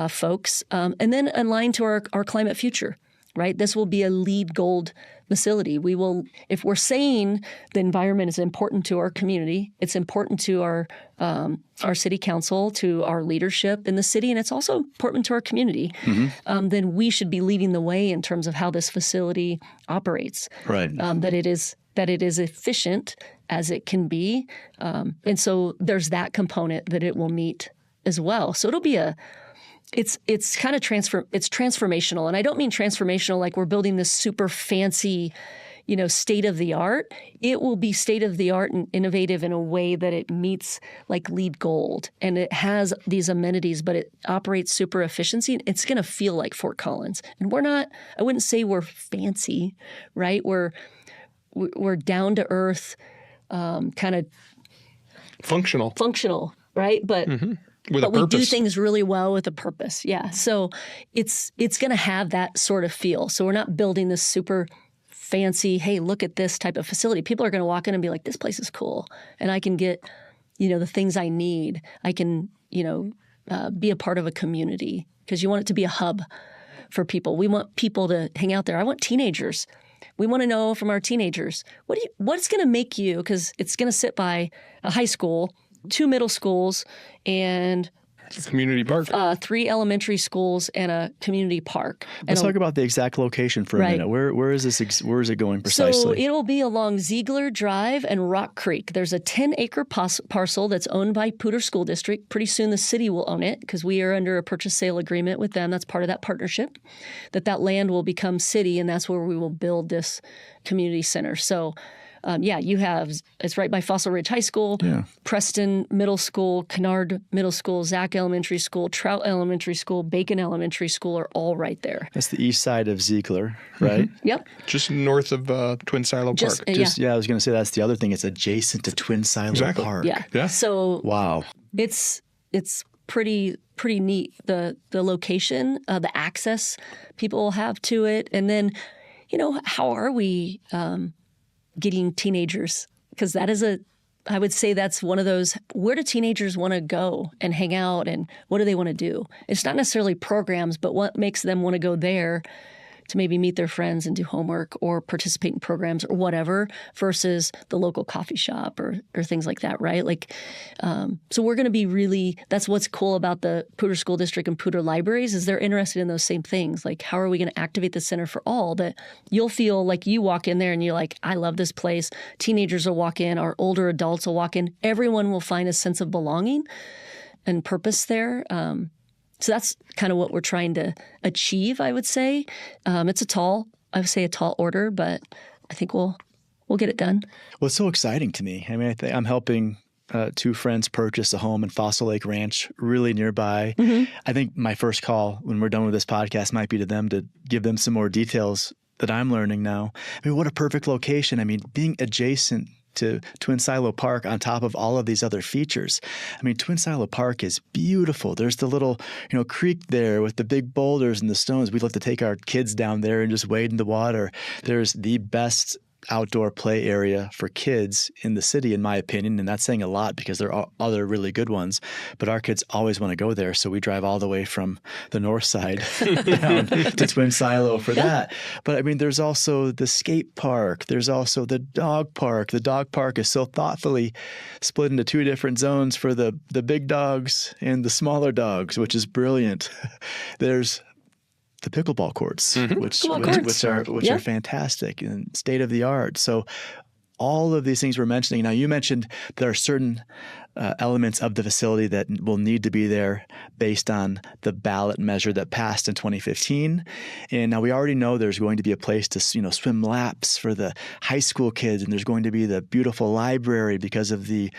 folks, and then align to our climate future, right? This will be a LEED Gold facility. We will, if we're saying the environment is important to our community, it's important to our city council, to our leadership in the city, and it's also important to our community, then we should be leading the way in terms of how this facility operates.
Right.
That it is efficient as it can be. And so there's that component that it will meet as well. So it'll be it's kind of it's transformational. And I don't mean transformational like we're building this super fancy, state of the art. It will be state of the art and innovative in a way that it meets like LEED Gold, and it has these amenities, but it operates super efficiency. It's going to feel like Fort Collins, and I wouldn't say we're fancy, right? We're down to earth, kind of functional, right? But we do things really well with a purpose. Yeah. So it's going to have that sort of feel. So we're not building this super fancy, hey, look at this type of facility. People are going to walk in and be like, this place is cool. And I can get, the things I need. I can, be a part of a community, because you want it to be a hub for people. We want people to hang out there. I want teenagers. We want to know from our teenagers, what's going to make you, because it's going to sit by a high school, 2 middle schools, and
community park,
3 elementary schools, and a community park.
Let's talk about the exact location for a minute. Where is this? Where is it going precisely?
So it'll be along Ziegler Drive and Rock Creek. There's a 10-acre parcel that's owned by Poudre School District. Pretty soon the city will own it, because we are under a purchase sale agreement with them. That's part of that partnership. That land will become city, and that's where we will build this community center. So it's right by Fossil Ridge High School, Preston Middle School, Kennard Middle School, Zach Elementary School, Trout Elementary School, Bacon Elementary School are all right there.
That's the east side of Ziegler, right?
Yep.
Just north of Twin Silo Park.
I was going to say that's the other thing. It's adjacent to Twin Silo Park.
Yeah. So
wow,
it's pretty neat. The location, the access people will have to it, and then how are we getting teenagers? Because that is I would say that's one of those, where do teenagers want to go and hang out, and what do they want to do? It's not necessarily programs, but what makes them want to go there to maybe meet their friends and do homework or participate in programs or whatever, versus the local coffee shop or things like that, right? So we're going to be that's what's cool about the Poudre School District and Poudre Libraries, is they're interested in those same things. Like, how are we going to activate the center for all, that you'll feel like you walk in there and you're like, I love this place. Teenagers will walk in, our older adults will walk in. Everyone will find a sense of belonging and purpose there. So that's kind of what we're trying to achieve, I would say. It's a tall order, but I think we'll get it done.
Well, it's so exciting to me. I mean, I'm helping 2 friends purchase a home in Fossil Lake Ranch, really nearby. Mm-hmm. I think my first call when we're done with this podcast might be to them, to give them some more details that I'm learning now. I mean, what a perfect location. I mean, being adjacent to Twin Silo Park on top of all of these other features. I mean, Twin Silo Park is beautiful. There's the little, creek there with the big boulders and the stones. We'd love to take our kids down there and just wade in the water. There's the best outdoor play area for kids in the city, in my opinion, and that's saying a lot, because there are other really good ones, but our kids always want to go there, so we drive all the way from the north side down to Twin Silo for that. But I mean, there's also the skate park, there's also the dog park. The dog park is so thoughtfully split into 2 different zones for the big dogs and the smaller dogs, which is brilliant. There's the pickleball courts, which are fantastic and state of the art. So all of these things we're mentioning. Now, you mentioned there are certain elements of the facility that will need to be there based on the ballot measure that passed in 2015. And now we already know there's going to be a place to, swim laps for the high school kids, and there's going to be the beautiful library because of the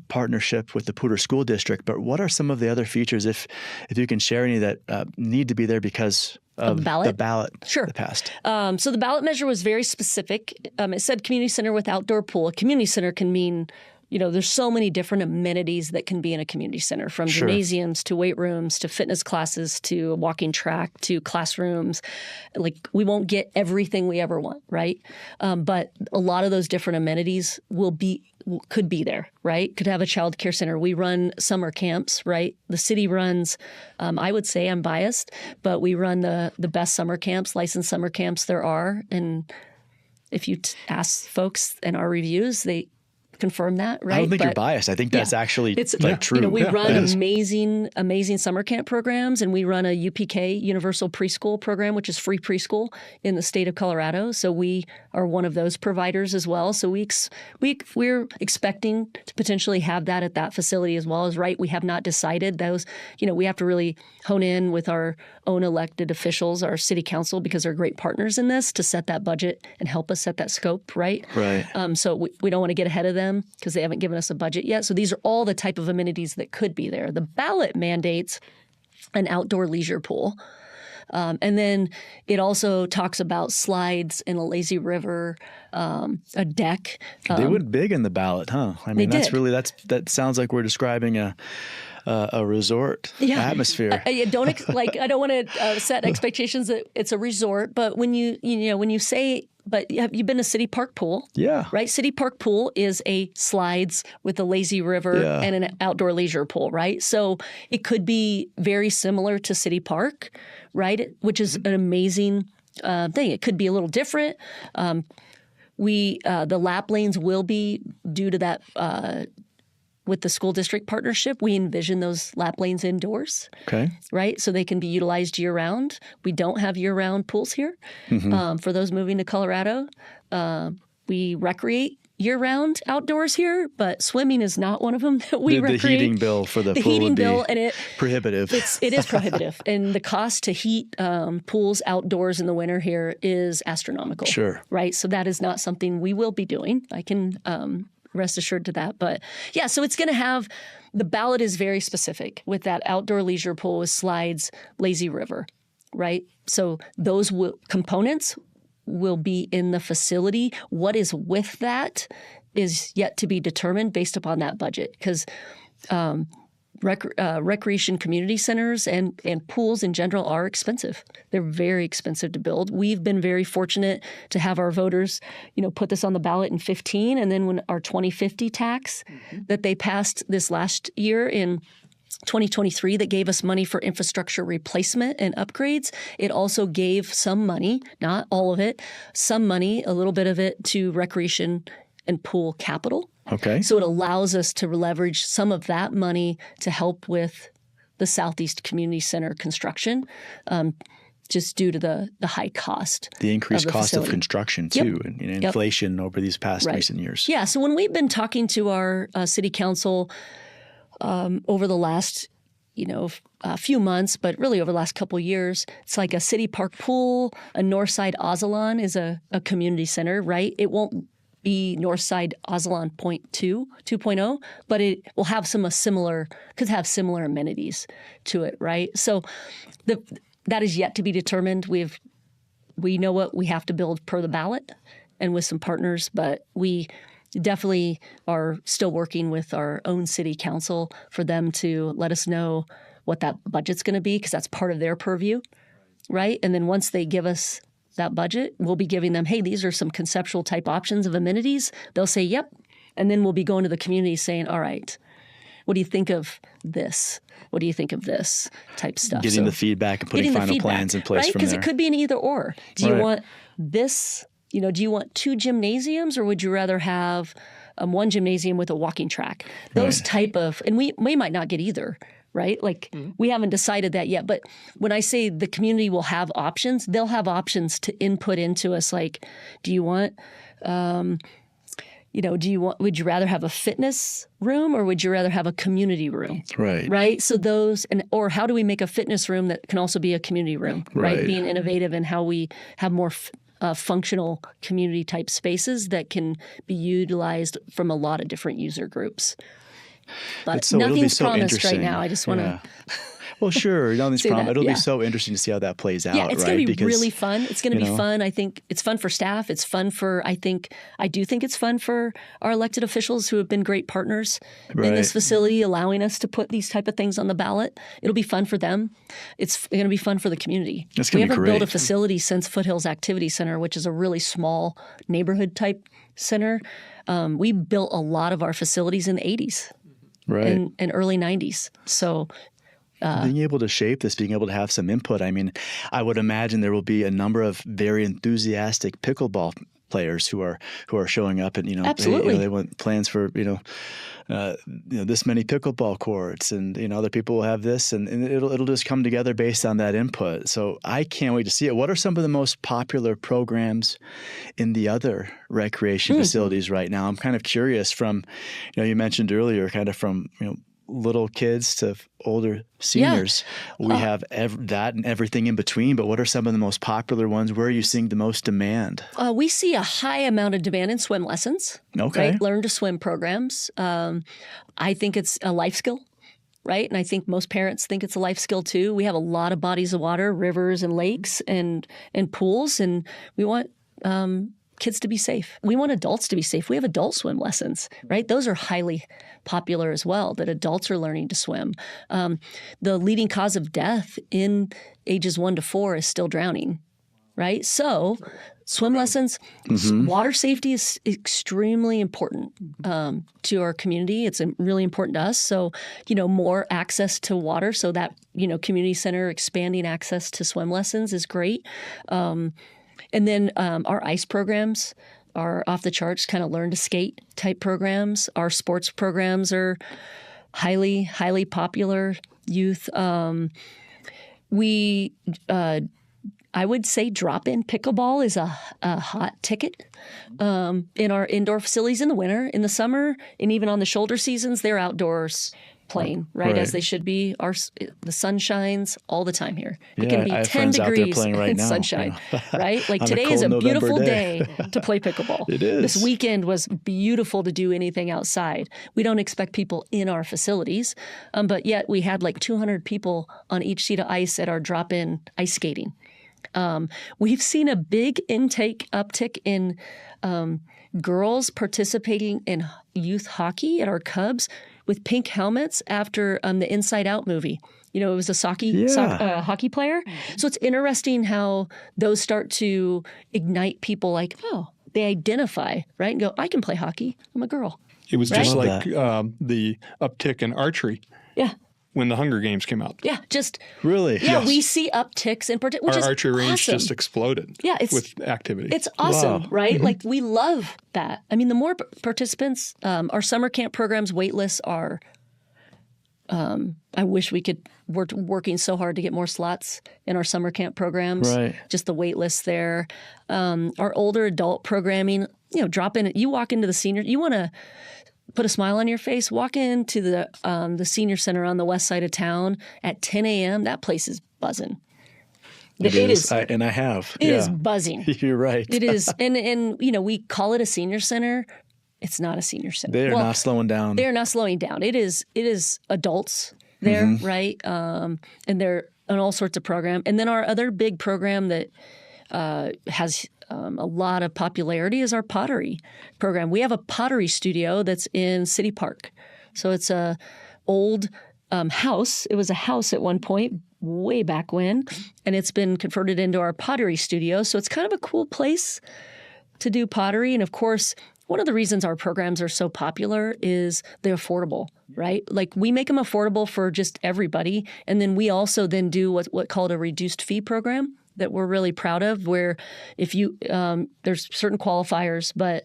partnership with the Poudre School District. But what are some of the other features, if you can share any, that need to be there because of the ballot
sure.
that passed?
So the ballot measure was very specific. It said community center with outdoor pool. A community center can mean, there's so many different amenities that can be in a community center, from
sure.
gymnasiums to weight rooms to fitness classes to a walking track to classrooms. Like, we won't get everything we ever want, right? But a lot of those different amenities could be there, right? Could have a child care center. We run summer camps, right? The city runs, I would say I'm biased, but we run the best summer camps, licensed summer camps there are. And if you ask folks in our reviews, they confirm that, right?
I don't think you're biased. I think that's actually true.
You know, we run amazing summer camp programs, and we run a UPK, Universal Preschool program, which is free preschool in the state of Colorado. So we are one of those providers as well. So we're expecting to potentially have that at that facility as well. We have not decided those. You know, we have to really hone in with our own elected officials, our city council, because they're great partners in this to set that budget and help us set that scope, right?
Right.
So we don't want to get ahead of them because they haven't given us a budget yet. So these are all the type of amenities that could be there. The ballot mandates an outdoor leisure pool. And then it also talks about slides in a lazy river, a deck.
They went big in the ballot, huh? I mean, that sounds like we're describing a resort atmosphere.
I don't want to set expectations that it's a resort, but when you say, but you've been to City Park Pool, right? City Park Pool is a slides with a lazy river and an outdoor leisure pool, right? So it could be very similar to City Park, right? Which is an amazing thing. It could be a little different. The lap lanes will be due to that. With the school district partnership, we envision those lap lanes indoors, right? So they can be utilized year-round. We don't have year-round pools here. For those moving to Colorado, we recreate year-round outdoors here, but swimming is not one of them that we recreate.
The heating bill for the pool would be prohibitive.
It is prohibitive. And the cost to heat pools outdoors in the winter here is astronomical.
Sure.
Right? So that is not something we will be doing. I can rest assured to that. But yeah, so it's going to have, the ballot is very specific with that outdoor leisure pool with slides, lazy river, right? So those components will be in the facility. What is with that is yet to be determined based upon that budget, because recreation community centers and pools in general are expensive. They're very expensive to build. We've been very fortunate to have our voters, put this on the ballot in 2015, and then when our 2050 tax that they passed this last year in 2023 that gave us money for infrastructure replacement and upgrades. It also gave some money, not all of it, some money, a little bit of it to recreation and pool capital.
Okay.
So it allows us to leverage some of that money to help with the Southeast Community Center construction, just due to the high cost.
The increased cost
facility.
of construction, too, and inflation over these past recent years.
Yeah. So when we've been talking to our city council over the last, a few months, but really over the last couple of years, it's like a City Park Pool, a Northside Ozalon is a community center, right? It won't be Northside Ozalon 2.0, but it will have could have similar amenities to it, right? So that is yet to be determined. We know what we have to build per the ballot and with some partners, but we definitely are still working with our own city council for them to let us know what that budget's going to be, because that's part of their purview, right? And then once they give us that budget, we'll be giving them, hey, these are some conceptual type options of amenities. They'll say, yep. And then we'll be going to the community saying, all right, what do you think of this? What do you think of this type stuff?
Getting the feedback and putting final plans in place, right?
Because it could be an either or. Do you want this? Do you want 2 gymnasiums, or would you rather have one gymnasium with a walking track? Those type of, and we might not get either, right? Like we haven't decided that yet. But when I say the community will have options, they'll have options to input into us. Like, would you rather have a fitness room, or would you rather have a community room?
Right.
Right. So or how do we make a fitness room that can also be a community room? Right. Being innovative in how we have more functional community type spaces that can be utilized from a lot of different user groups. But nothing's promised right now. I just want to.
Well, sure. It'll be so interesting to see how that plays out.
Yeah, it's going to be really fun. It's going to be fun. I think it's fun for staff. It's fun I do think it's fun for our elected officials who have been great partners in this facility, allowing us to put these type of things on the ballot. It'll be fun for them. It's going to be fun for the community.
We haven't
built a facility since Foothills Activity Center, which is a really small neighborhood type center. We built a lot of our facilities in the 80s and early 90s. So
being able to shape this, being able to have some input. I mean, I would imagine there will be a number of very enthusiastic pickleball players who are showing up, and
Absolutely.
they want plans for this many pickleball courts, and other people will have this, and it'll just come together based on that input. So I can't wait to see it. What are some of the most popular programs in the other recreation facilities right now? I'm kind of curious. From you mentioned earlier, kind of from little kids to older seniors. Yeah. We have that and everything in between, but what are some of the most popular ones? Where are you seeing the most demand?
We see a high amount of demand in swim lessons.
Okay.
Right? Learn to swim programs. I think it's a life skill, right? And I think most parents think it's a life skill too. We have a lot of bodies of water, rivers and lakes and pools, and we want kids to be safe. We want adults to be safe. We have adult swim lessons, right? Those are highly popular as well, that adults are learning to swim. The leading cause of death in ages 1 to 4 is still drowning, right? So swim lessons, water safety is extremely important to our community. It's really important to us. So, more access to water, so that, community center expanding access to swim lessons is great. And then our ice programs are off the charts, kind of learn to skate type programs. Our sports programs are highly, highly popular. Youth. I would say drop-in pickleball is a hot ticket in our indoor facilities in the winter. In the summer, and even on the shoulder seasons, they're outdoors playing, right? As they should be. The sun shines all the time here. It can be 10 degrees in sunshine, right? Like today is a beautiful day to play pickleball.
It is.
This weekend was beautiful to do anything outside. We don't expect people in our facilities, but yet we had like 200 people on each seat of ice at our drop-in ice skating. We've seen a big uptick in girls participating in youth hockey at our Cubs with pink helmets after the Inside Out movie. It was a hockey player. So it's interesting how those start to ignite people like, they identify, right? And go, I can play hockey. I'm a girl.
It was just like the uptick in archery.
Yeah.
When the Hunger Games came out.
Yeah, just...
Really?
Yeah,
yes.
We see upticks in particular, which
our
is
archery range
awesome.
just exploded with activity.
It's awesome, right? Like, we love that. I mean, the more participants, our summer camp programs, wait lists are... I wish we could... We're working so hard to get more slots in our summer camp programs. Right. Just the wait lists there. Our older adult programming, drop in... You walk into the senior... You want to... put a smile on your face, walk into the senior center on the west side of town at 10 a.m. That place is buzzing.
It is. I have.
It is buzzing.
You're right.
It is. And we call it a senior center. It's not a senior center.
They are not slowing down.
They are not slowing down. It is adults there, right? And they're on all sorts of programs. And then our other big program that has a lot of popularity is our pottery program. We have a pottery studio that's in City Park. So it's a old house. It was a house at one point, way back when, and it's been converted into our pottery studio. So it's kind of a cool place to do pottery. And of course, one of the reasons our programs are so popular is they're affordable, right? Like we make them affordable for just everybody. And then we also then do what's called a reduced fee program that we're really proud of, where if you there's certain qualifiers, but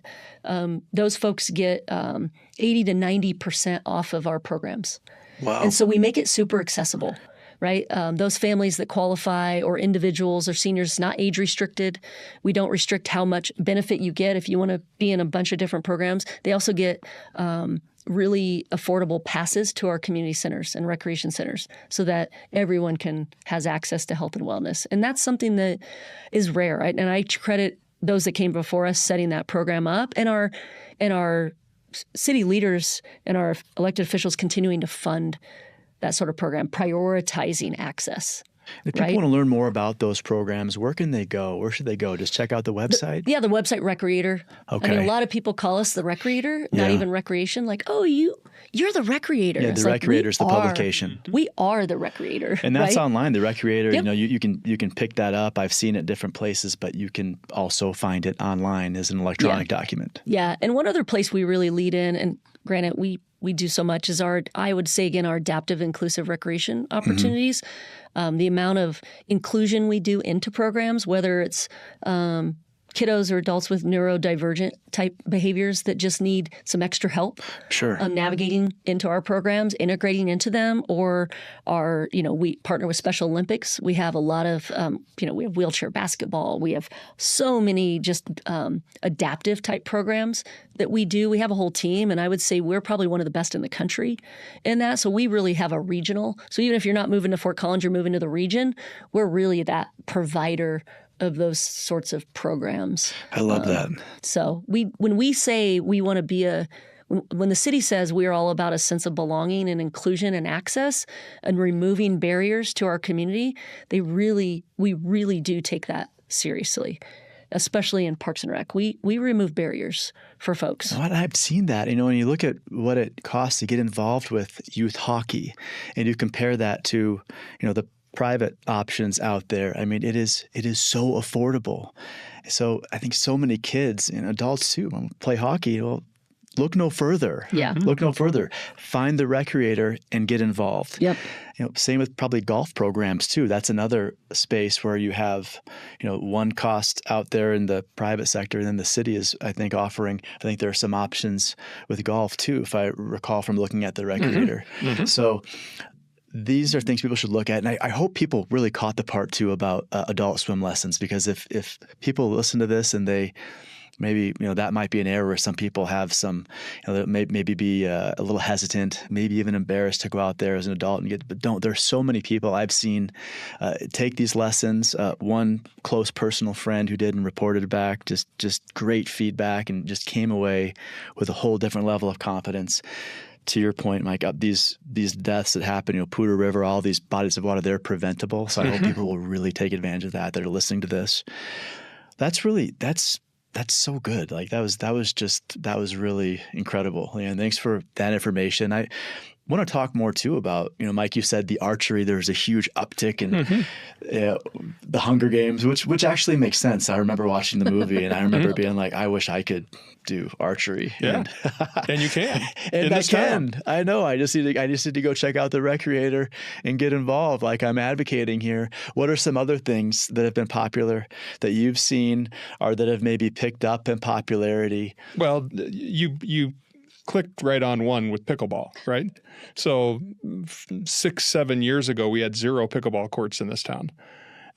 those folks get 80 to 90% off of our programs.
Wow.
And so we make it super accessible, right? Those families that qualify, or individuals or seniors, not age restricted. We don't restrict how much benefit you get if you want to be in a bunch of different programs. They also get really affordable passes to our community centers and recreation centers so that everyone has access to health and wellness. And that's something that is rare, right? And I credit those that came before us setting that program up, and our city leaders and our elected officials continuing to fund that sort of program, prioritizing access.
If people want to learn more about those programs, where can they go? Where should they go? Just check out the website?
The website Recreator.
Okay.
I mean, a lot of people call us the Recreator, not even recreation. Like, oh, you're the Recreator.
Yeah, the Recreator is the publication.
We are the Recreator.
And that's
right?
online, the Recreator.
Yep.
You can pick that up. I've seen it different places, but you can also find it online as an electronic document.
Yeah, and one other place we really lead in, and granted, we we do so much is I would say again, our adaptive inclusive recreation opportunities. The amount of inclusion we do into programs, whether it's kiddos or adults with neurodivergent type behaviors that just need some extra help navigating into our programs, integrating into them, or we partner with Special Olympics. We have a lot of, we have wheelchair basketball. We have so many just adaptive type programs that we do. We have a whole team, and I would say we're probably one of the best in the country in that. So we really have a regional. So even if you're not moving to Fort Collins, you're moving to the region, we're really that provider of those sorts of programs.
I love that.
So when we say we want to be when the city says we are all about a sense of belonging and inclusion and access and removing barriers to our community, we really do take that seriously, especially in Parks and Rec. We remove barriers for folks.
Well, I've seen that. When you look at what it costs to get involved with youth hockey and you compare that to, the private options out there. I mean, it is so affordable. So I think so many kids and adults too play hockey. Well, look no further.
Yeah.
Look no further. Find the recreator and get involved.
Yep.
Same with probably golf programs too. That's another space where you have, one cost out there in the private sector, and then the city is, I think, offering. I think there are some options with golf too, if I recall from looking at the recreator. So these are things people should look at. And I hope people really caught the part too about adult swim lessons, because if people listen to this and they maybe, that might be an area where some people have some, maybe be a little hesitant, maybe even embarrassed to go out there as an adult but don't. There's so many people I've seen take these lessons. One close personal friend who did and reported back, just great feedback, and just came away with a whole different level of confidence. To your point, Mike, these deaths that happen, Poudre River, all these bodies of water, they're preventable. So I hope people will really take advantage of that. That are listening to this. That's so good. Like that was really incredible. And thanks for that information. I want to talk more too about, Mike, you said the archery, there's a huge uptick in the Hunger Games, which actually makes sense. I remember watching the movie and I remember being like, I wish I could do archery.
Yeah. And you can.
And I can. I know. I just need to go check out the recreator and get involved. Like I'm advocating here. What are some other things that have been popular that you've seen or that have maybe picked up in popularity?
Well, you clicked right on one with pickleball, right? So 6-7 years ago, we had 0 pickleball courts in this town.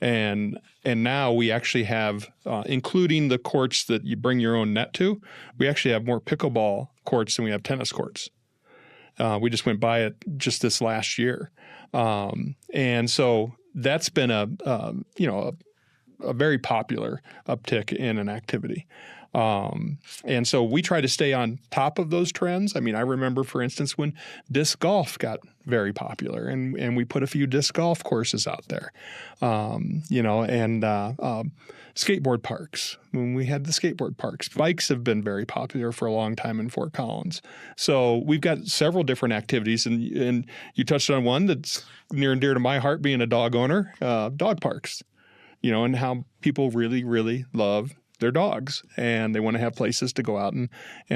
And now we actually have, including the courts that you bring your own net to, we actually have more pickleball courts than we have tennis courts. We just went by it just this last year. And so that's been a very popular uptick in an activity. And so we try to stay on top of those trends. I mean, I remember, for instance, when disc golf got very popular and we put a few disc golf courses out there, skateboard parks. When we had the skateboard parks, bikes have been very popular for a long time in Fort Collins. So we've got several different activities, and you touched on one that's near and dear to my heart, being a dog owner, dog parks, and how people really, really love their dogs, and they want to have places to go out and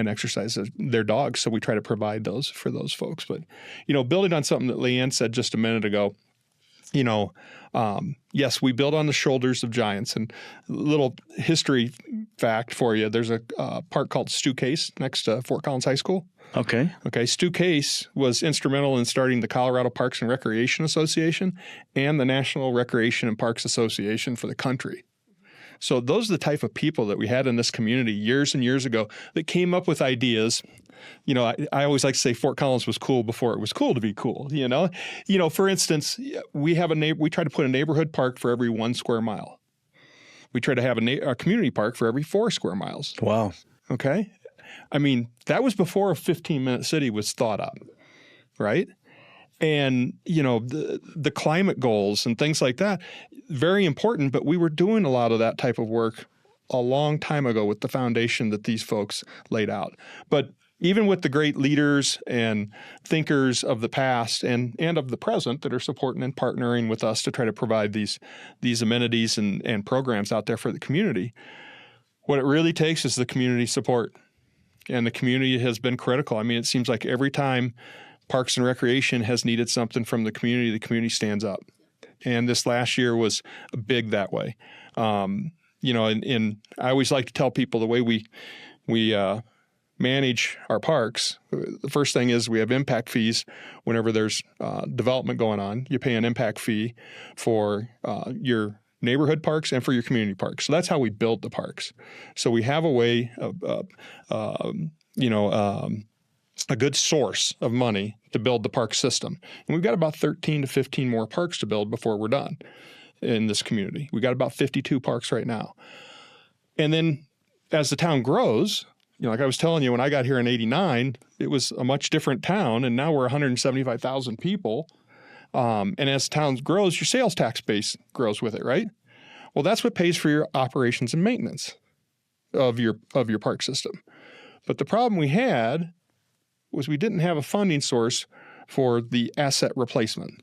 exercise their dogs. So we try to provide those for those folks. But, building on something that LeAnn said just a minute ago, yes, we build on the shoulders of giants. And a little history fact for you, there's a park called Stu Case next to Fort Collins High School.
Okay.
Stu Case was instrumental in starting the Colorado Parks and Recreation Association and the National Recreation and Parks Association for the country. So those are the type of people that we had in this community years and years ago that came up with ideas. I always like to say Fort Collins was cool before it was cool to be cool. For instance, we try to put a neighborhood park for every 1 square mile. We try to have a community park for every 4 square miles.
Wow.
Okay. I mean, that was before a 15-minute city was thought up, right? And, the climate goals and things like that, very important, but we were doing a lot of that type of work a long time ago with the foundation that these folks laid out. But even with the great leaders and thinkers of the past and of the present that are supporting and partnering with us to try to provide these amenities and programs out there for the community, what it really takes is the community support. And the community has been critical. I mean, it seems like every time Parks and Recreation has needed something from the community stands up. And this last year was big that way. And I always like to tell people the way we manage our parks. The first thing is we have impact fees. Whenever there's development going on, you pay an impact fee for your neighborhood parks and for your community parks. So that's how we build the parks. So we have a way of, a good source of money to build the park system. And we've got about 13 to 15 more parks to build before we're done in this community. We've got about 52 parks right now. And then as the town grows, like I was telling you, when I got here in 89, it was a much different town, and now we're 175,000 people. And as the town grows, your sales tax base grows with it, right? Well, that's what pays for your operations and maintenance of your park system. But the problem we had was we didn't have a funding source for the asset replacement.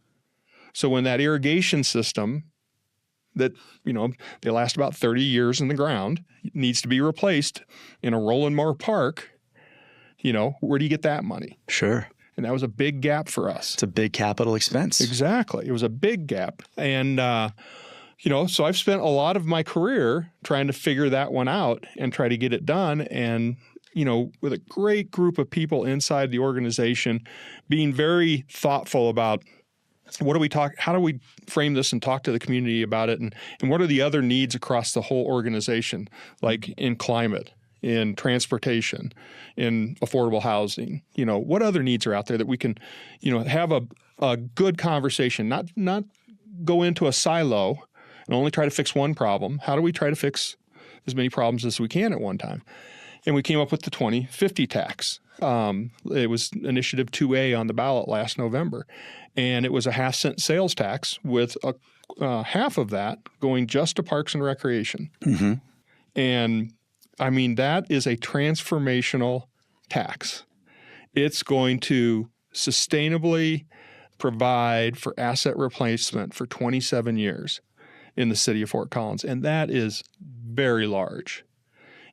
So when that irrigation system that, they last about 30 years in the ground, needs to be replaced in a Roland Moore Park, where do you get that money?
Sure.
And that was a big gap for us.
It's a big capital expense.
Exactly. It was a big gap. And, so I've spent a lot of my career trying to figure that one out and try to get it done. And, with a great group of people inside the organization, being very thoughtful about how do we frame this and talk to the community about it? And what are the other needs across the whole organization, like in climate, in transportation, in affordable housing? What other needs are out there that we can, have a good conversation, not go into a silo and only try to fix one problem. How do we try to fix as many problems as we can at one time? And we came up with the 2050 tax. It was Initiative 2A on the ballot last November. And it was a 0.5-cent sales tax with half of that going just to Parks and Recreation.
Mm-hmm.
And I mean, that is a transformational tax. It's going to sustainably provide for asset replacement for 27 years in the city of Fort Collins. And that is very large.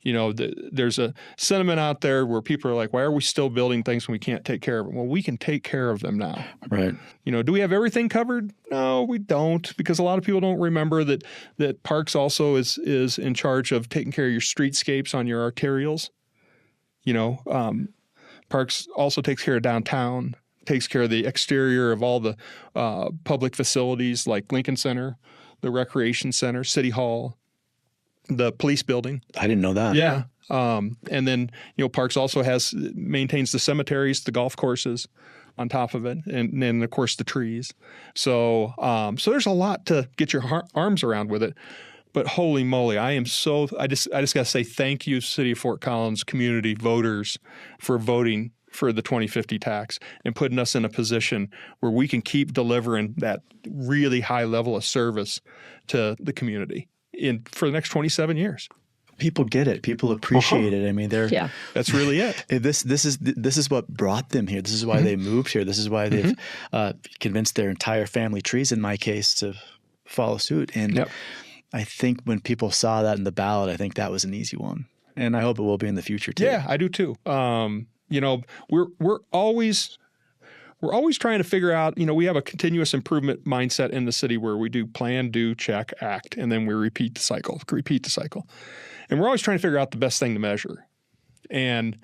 There's a sentiment out there where people are like, why are we still building things when we can't take care of them? Well, we can take care of them now.
Right.
Do we have everything covered? No, we don't, because a lot of people don't remember that Parks also is in charge of taking care of your streetscapes on your arterials. Parks also takes care of downtown, takes care of the exterior of all the public facilities like Lincoln Center, the Recreation Center, City Hall, the police building.
I didn't know that.
Yeah. And then, Parks also maintains the cemeteries, the golf courses on top of it, and then, of course, the trees. So there's a lot to get your arms around with it. But holy moly, I just got to say thank you, City of Fort Collins community voters, for voting for the 2050 tax and putting us in a position where we can keep delivering that really high level of service to the community for the next 27 years.
People get it. People appreciate it. I mean,
that's really it.
This is what brought them here. This is why they moved here. This is why they've convinced their entire family trees, in my case, to follow suit. And I think when people saw that in the ballot, I think that was an easy one. And I hope it will be in the future too.
Yeah, I do too. We're always trying to figure out, we have a continuous improvement mindset in the city where we do plan, do, check, act, and then we repeat the cycle. And we're always trying to figure out the best thing to measure. And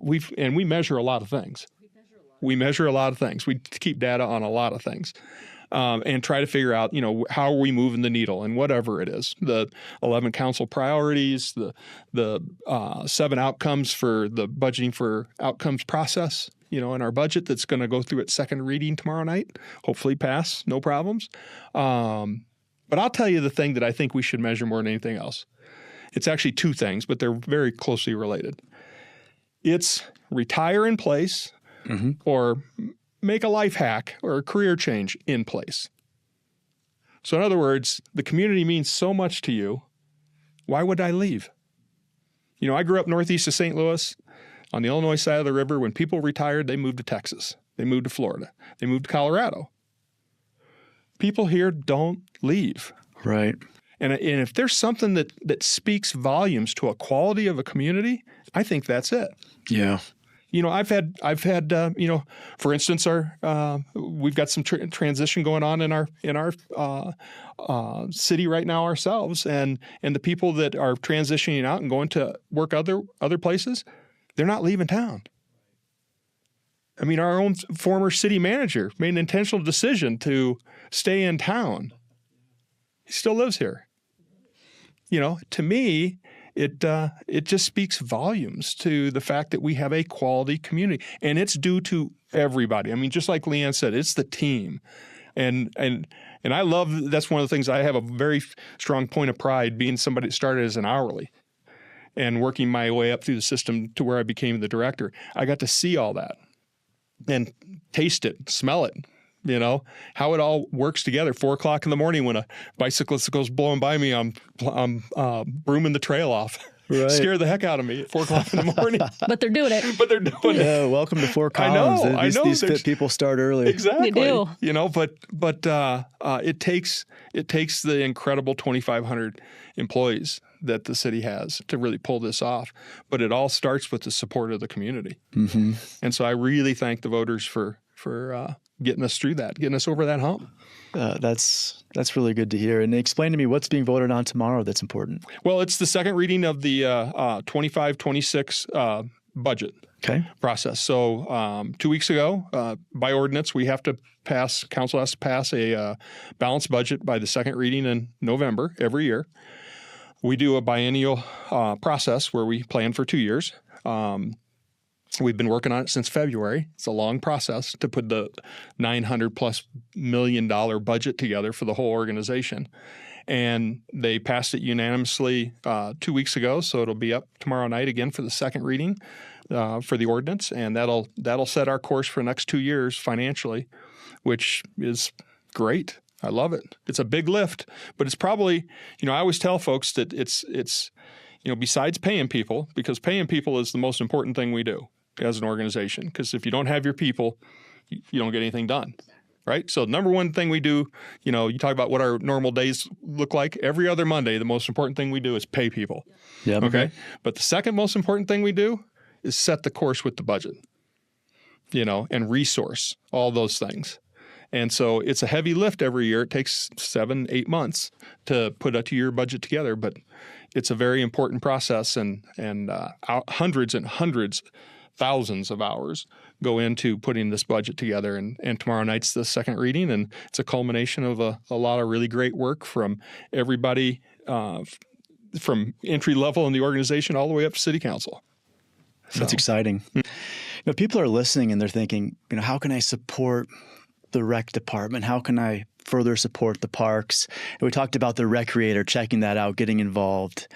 we measure a lot of things. We measure a lot of things. We keep data on a lot of things. And try to figure out, how are we moving the needle and whatever it is. The 11 council priorities, the 7 outcomes for the budgeting for outcomes process, in our budget that's going to go through its second reading tomorrow night, hopefully pass, no problems. But I'll tell you the thing that I think we should measure more than anything else. It's actually 2 things, but they're very closely related. It's retire in place or make a life hack or a career change in place. So in other words, the community means so much to you. Why would I leave? I grew up northeast of St. Louis on the Illinois side of the river. When people retired, they moved to Texas. They moved to Florida. They moved to Colorado. People here don't leave.
Right.
And if there's something that speaks volumes to a quality of a community, I think that's it.
Yeah.
I've had for instance, we've got some transition going on in our city right now ourselves, and the people that are transitioning out and going to work other places, they're not leaving town. I mean, our own former city manager made an intentional decision to stay in town. He still lives here. To me, it just speaks volumes to the fact that we have a quality community, and it's due to everybody. I mean, just like LeAnn said, it's the team, and I love that's one of the things I have a very strong point of pride being somebody that started as an hourly and working my way up through the system to where I became the director. I got to see all that and taste it, smell it. How it all works together. 4 o'clock in the morning when a bicyclist goes blowing by me, I'm brooming the trail off. Right. Scare the heck out of me at 4 o'clock in the morning.
But they're doing it.
Yeah, welcome to Fort Collins.
I know.
These fit people start early.
Exactly.
They do.
But it takes the incredible 2,500 employees that the city has to really pull this off. But it all starts with the support of the community. Mm-hmm. And so I really thank the voters for getting us through that, getting us over that hump.
That's really good to hear. And explain to me what's being voted on tomorrow that's important.
Well, it's the second reading of the 25-26 budget process. So 2 weeks ago, by ordinance, council has to pass a balanced budget by the second reading in November every year. We do a biennial process where we plan for 2 years. We've been working on it since February. It's a long process to put the $900+ million budget together for the whole organization. And they passed it unanimously 2 weeks ago, so it'll be up tomorrow night again for the second reading for the ordinance, and that'll set our course for the next 2 years financially, which is great. I love it. It's a big lift, but it's probably, I always tell folks that it's besides paying people, because paying people is the most important thing we do as an organization, because if you don't have your people, you don't get anything done, right? So number one thing we do, you talk about what our normal days look like. Every other Monday, the most important thing we do is pay people. Yeah. Okay. But the second most important thing we do is set the course with the budget, and resource all those things. And so it's a heavy lift every year. It takes 7-8 months to put a 2-year budget together, but it's a very important process, and hundreds and hundreds, thousands of hours go into putting this budget together. And tomorrow night's the second reading, and it's a culmination of a lot of really great work from everybody from entry level in the organization all the way up to city council. So.
That's exciting. People are listening and they're thinking, how can I support the rec department? How can I further support the parks? And we talked about the recreator, checking that out, getting involved.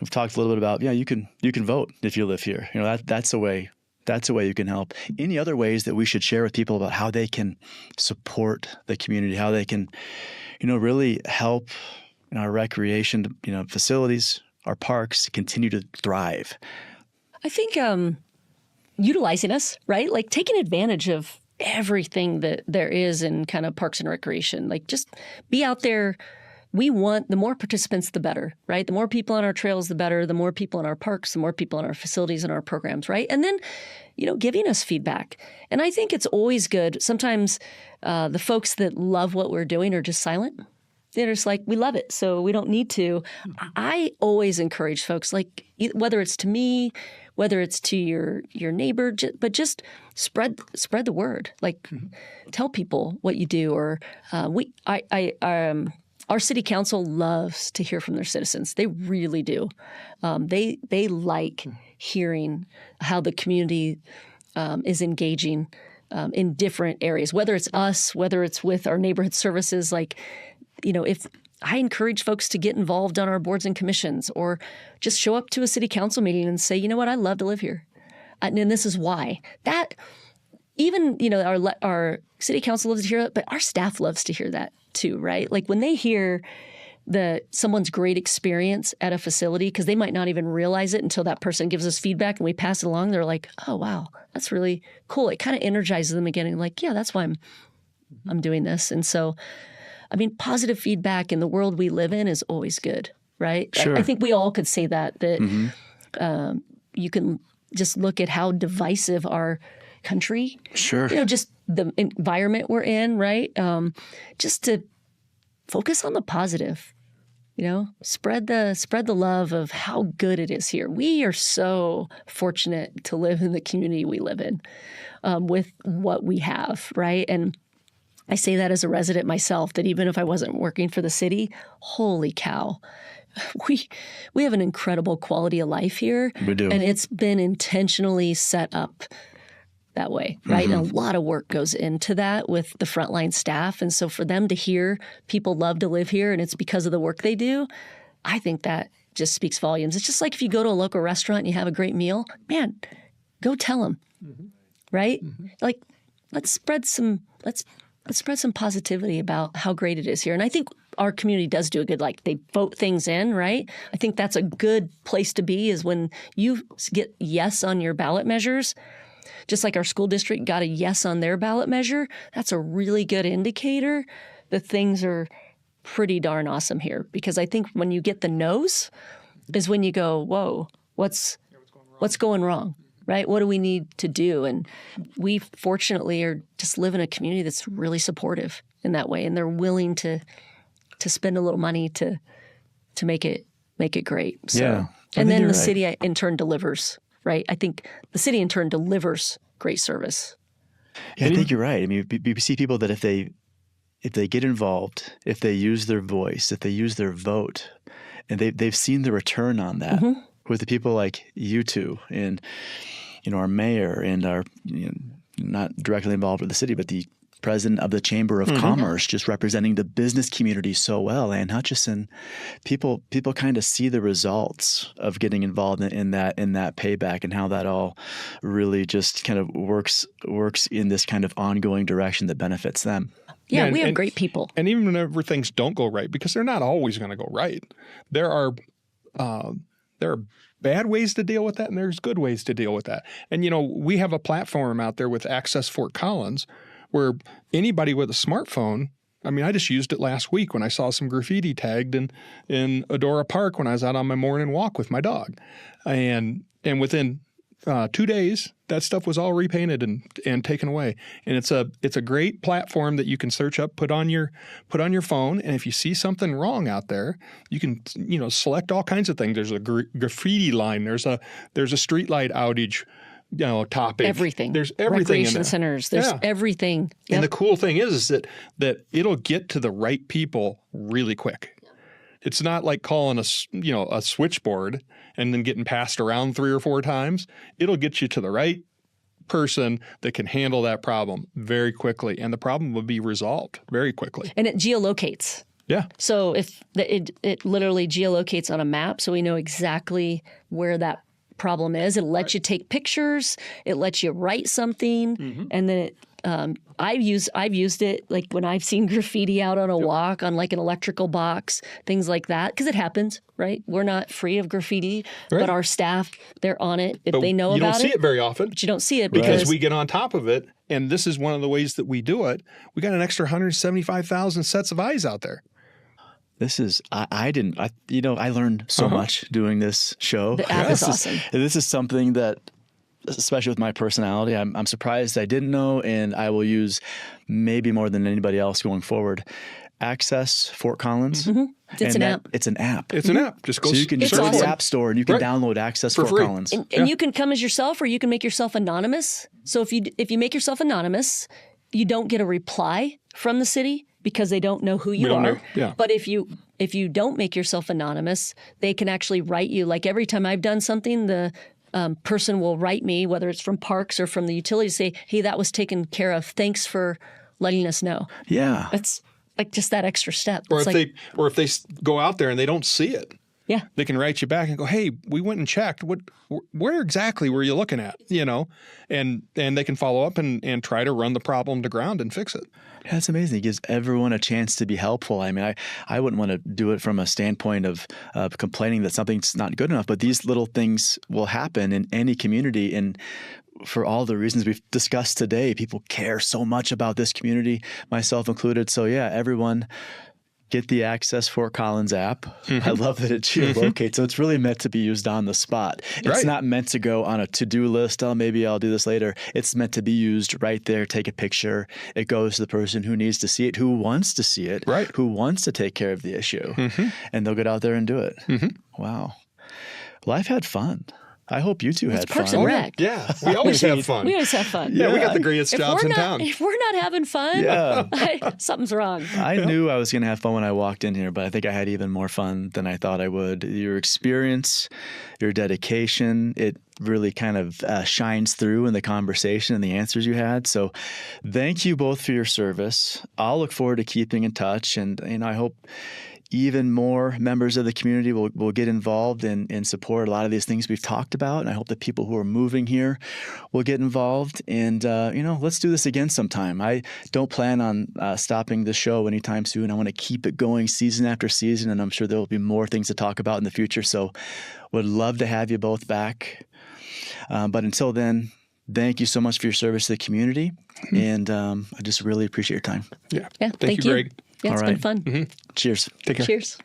We've talked a little bit about, you can vote if you live here. That's a way you can help. Any other ways that we should share with people about how they can support the community, how they can, really help in our recreation, facilities, our parks continue to thrive?
I think utilizing us, right? Like taking advantage of everything that there is in kind of parks and recreation. Like just be out there. We want the more participants, the better, right? The more people on our trails, the better. The more people in our parks, the more people in our facilities and our programs, right? And then, giving us feedback. And I think it's always good. Sometimes the folks that love what we're doing are just silent. They're just like, we love it, so we don't need to. I always encourage folks, like whether it's to me, whether it's to your neighbor, but just spread the word. Like, tell people what you do. Or our city council loves to hear from their citizens. They really do. They like hearing how the community is engaging in different areas, whether it's us, whether it's with our neighborhood services. Like, if I encourage folks to get involved on our boards and commissions, or just show up to a city council meeting and say, I love to live here. And this is why. That even, our city council loves to hear that, but our staff loves to hear that too, right? Like when they hear someone's great experience at a facility, because they might not even realize it until that person gives us feedback and we pass it along, they're like, oh, wow, that's really cool. It kind of energizes them again. And like, yeah, that's why I'm doing this. And so I mean, positive feedback in the world we live in is always good, right?
Sure.
I think we all could say that you can just look at how divisive our country,
Sure.
just the environment we're in, right? Just to focus on the positive, spread the love of how good it is here. We are so fortunate to live in the community we live in with what we have, right? And I say that as a resident myself, that even if I wasn't working for the city, holy cow, we have an incredible quality of life here.
We do.
And it's been intentionally set up that way, right? And a lot of work goes into that with the frontline staff. And so for them to hear people love to live here and it's because of the work they do, I think that just speaks volumes. It's just like if you go to a local restaurant and you have a great meal, man, go tell them, right? Like, let's spread some positivity about how great it is here. And I think our community does do a good, like they vote things in, right? I think that's a good place to be, is when you get yes on your ballot measures. Just like our school district got a yes on their ballot measure, that's a really good indicator that things are pretty darn awesome here. Because I think when you get the no's is when you go, whoa, what's going wrong, right? What do we need to do? And we fortunately are just live in a community that's really supportive in that way. And they're willing to spend a little money to make it great. So,
Yeah.
And then the city in turn delivers. Right. I think the city in turn delivers great service.
Yeah, I think you're right. I mean, you see people that if they get involved, if they use their voice, if they use their vote, and they've seen the return on that with the people like you two and, our mayor and our, not directly involved with the city, but the president of the Chamber of Commerce, just representing the business community so well. And Hutchison, people kind of see the results of getting involved in that payback, and how that all really just kind of works in this kind of ongoing direction that benefits them.
Yeah, we have great people.
And even whenever things don't go right, because they're not always going to go right, there are bad ways to deal with that, and there's good ways to deal with that. And, we have a platform out there with Access Fort Collins where anybody with a smartphone, I mean, I just used it last week when I saw some graffiti tagged in Adora Park when I was out on my morning walk with my dog. And within 2 days, that stuff was all repainted and taken away. And it's a great platform that you can search up, put on your phone. And if you see something wrong out there, you can, select all kinds of things. There's a graffiti line. There's a streetlight outage, topic.
Everything.
There's everything
Recreation
in there.
centers. There's everything. Yep.
And the cool thing is that it'll get to the right people really quick. It's not like calling a switchboard and then getting passed around 3 or 4 times. It'll get you to the right person that can handle that problem very quickly, and the problem will be resolved very quickly.
And it geolocates.
Yeah.
So if it literally geolocates on a map, so we know exactly where that problem is. It'll let you take pictures. It lets you write something, and then I've used it like when I've seen graffiti out on a walk on like an electrical box, things like that, because it happens, right? We're not free of graffiti, but our staff, they're on it if they know about it.
You don't see it very often,
but you don't see it
because we get on top of it, and this is one of the ways that we do it. We got an extra 175,000 sets of eyes out there.
This is I learned so much doing this show.
The app is awesome.
This is something that, especially with my personality, I'm surprised I didn't know, and I will use maybe more than anybody else going forward. Access Fort Collins.
It's an app.
It's an app.
It's an app. Just go.
So you can
search
the App Store and you can download Access Fort Collins.
And you can come as yourself, or you can make yourself anonymous. So if you make yourself anonymous, you don't get a reply from the city, because they don't know who you are.
Yeah.
But if you don't make yourself anonymous, they can actually write you. Like every time I've done something, the person will write me, whether it's from parks or from the utilities, say, hey, that was taken care of. Thanks for letting us know.
Yeah.
It's like just that extra step.
Or if they go out there and they don't see it,
Yeah.
They can write you back and go, hey, we went and checked. Where exactly were you looking at? And they can follow up and try to run the problem to ground and fix it.
Yeah, that's amazing. It gives everyone a chance to be helpful. I mean, I wouldn't want to do it from a standpoint of complaining that something's not good enough, but these little things will happen in any community. And for all the reasons we've discussed today, people care so much about this community, myself included. So yeah, everyone get the Access Fort Collins app. I love that it geolocates. So it's really meant to be used on the spot. It's not meant to go on a to-do list. Oh, maybe I'll do this later. It's meant to be used right there. Take a picture. It goes to the person who needs to see it, who wants to see it, who wants to take care of the issue. And they'll get out there and do it. Wow. Well, I've had fun. I hope you two had
Parks
fun.
and Rec.
Yeah, we always have fun.
We always have fun.
Yeah, we got the greatest jobs in town.
If we're not having fun, something's wrong.
I knew I was going to have fun when I walked in here, but I think I had even more fun than I thought I would. Your experience, your dedication, it really kind of shines through in the conversation and the answers you had. So thank you both for your service. I'll look forward to keeping in touch, and I hope even more members of the community will get involved and support a lot of these things we've talked about. And I hope the people who are moving here will get involved. And, let's do this again sometime. I don't plan on stopping the show anytime soon. I want to keep it going season after season, and I'm sure there will be more things to talk about in the future. So would love to have you both back. But until then, thank you so much for your service to the community. And I just really appreciate your time.
Yeah.
Thank you,
Greg.
Yeah, it's been fun.
Cheers.
Take care.
Cheers.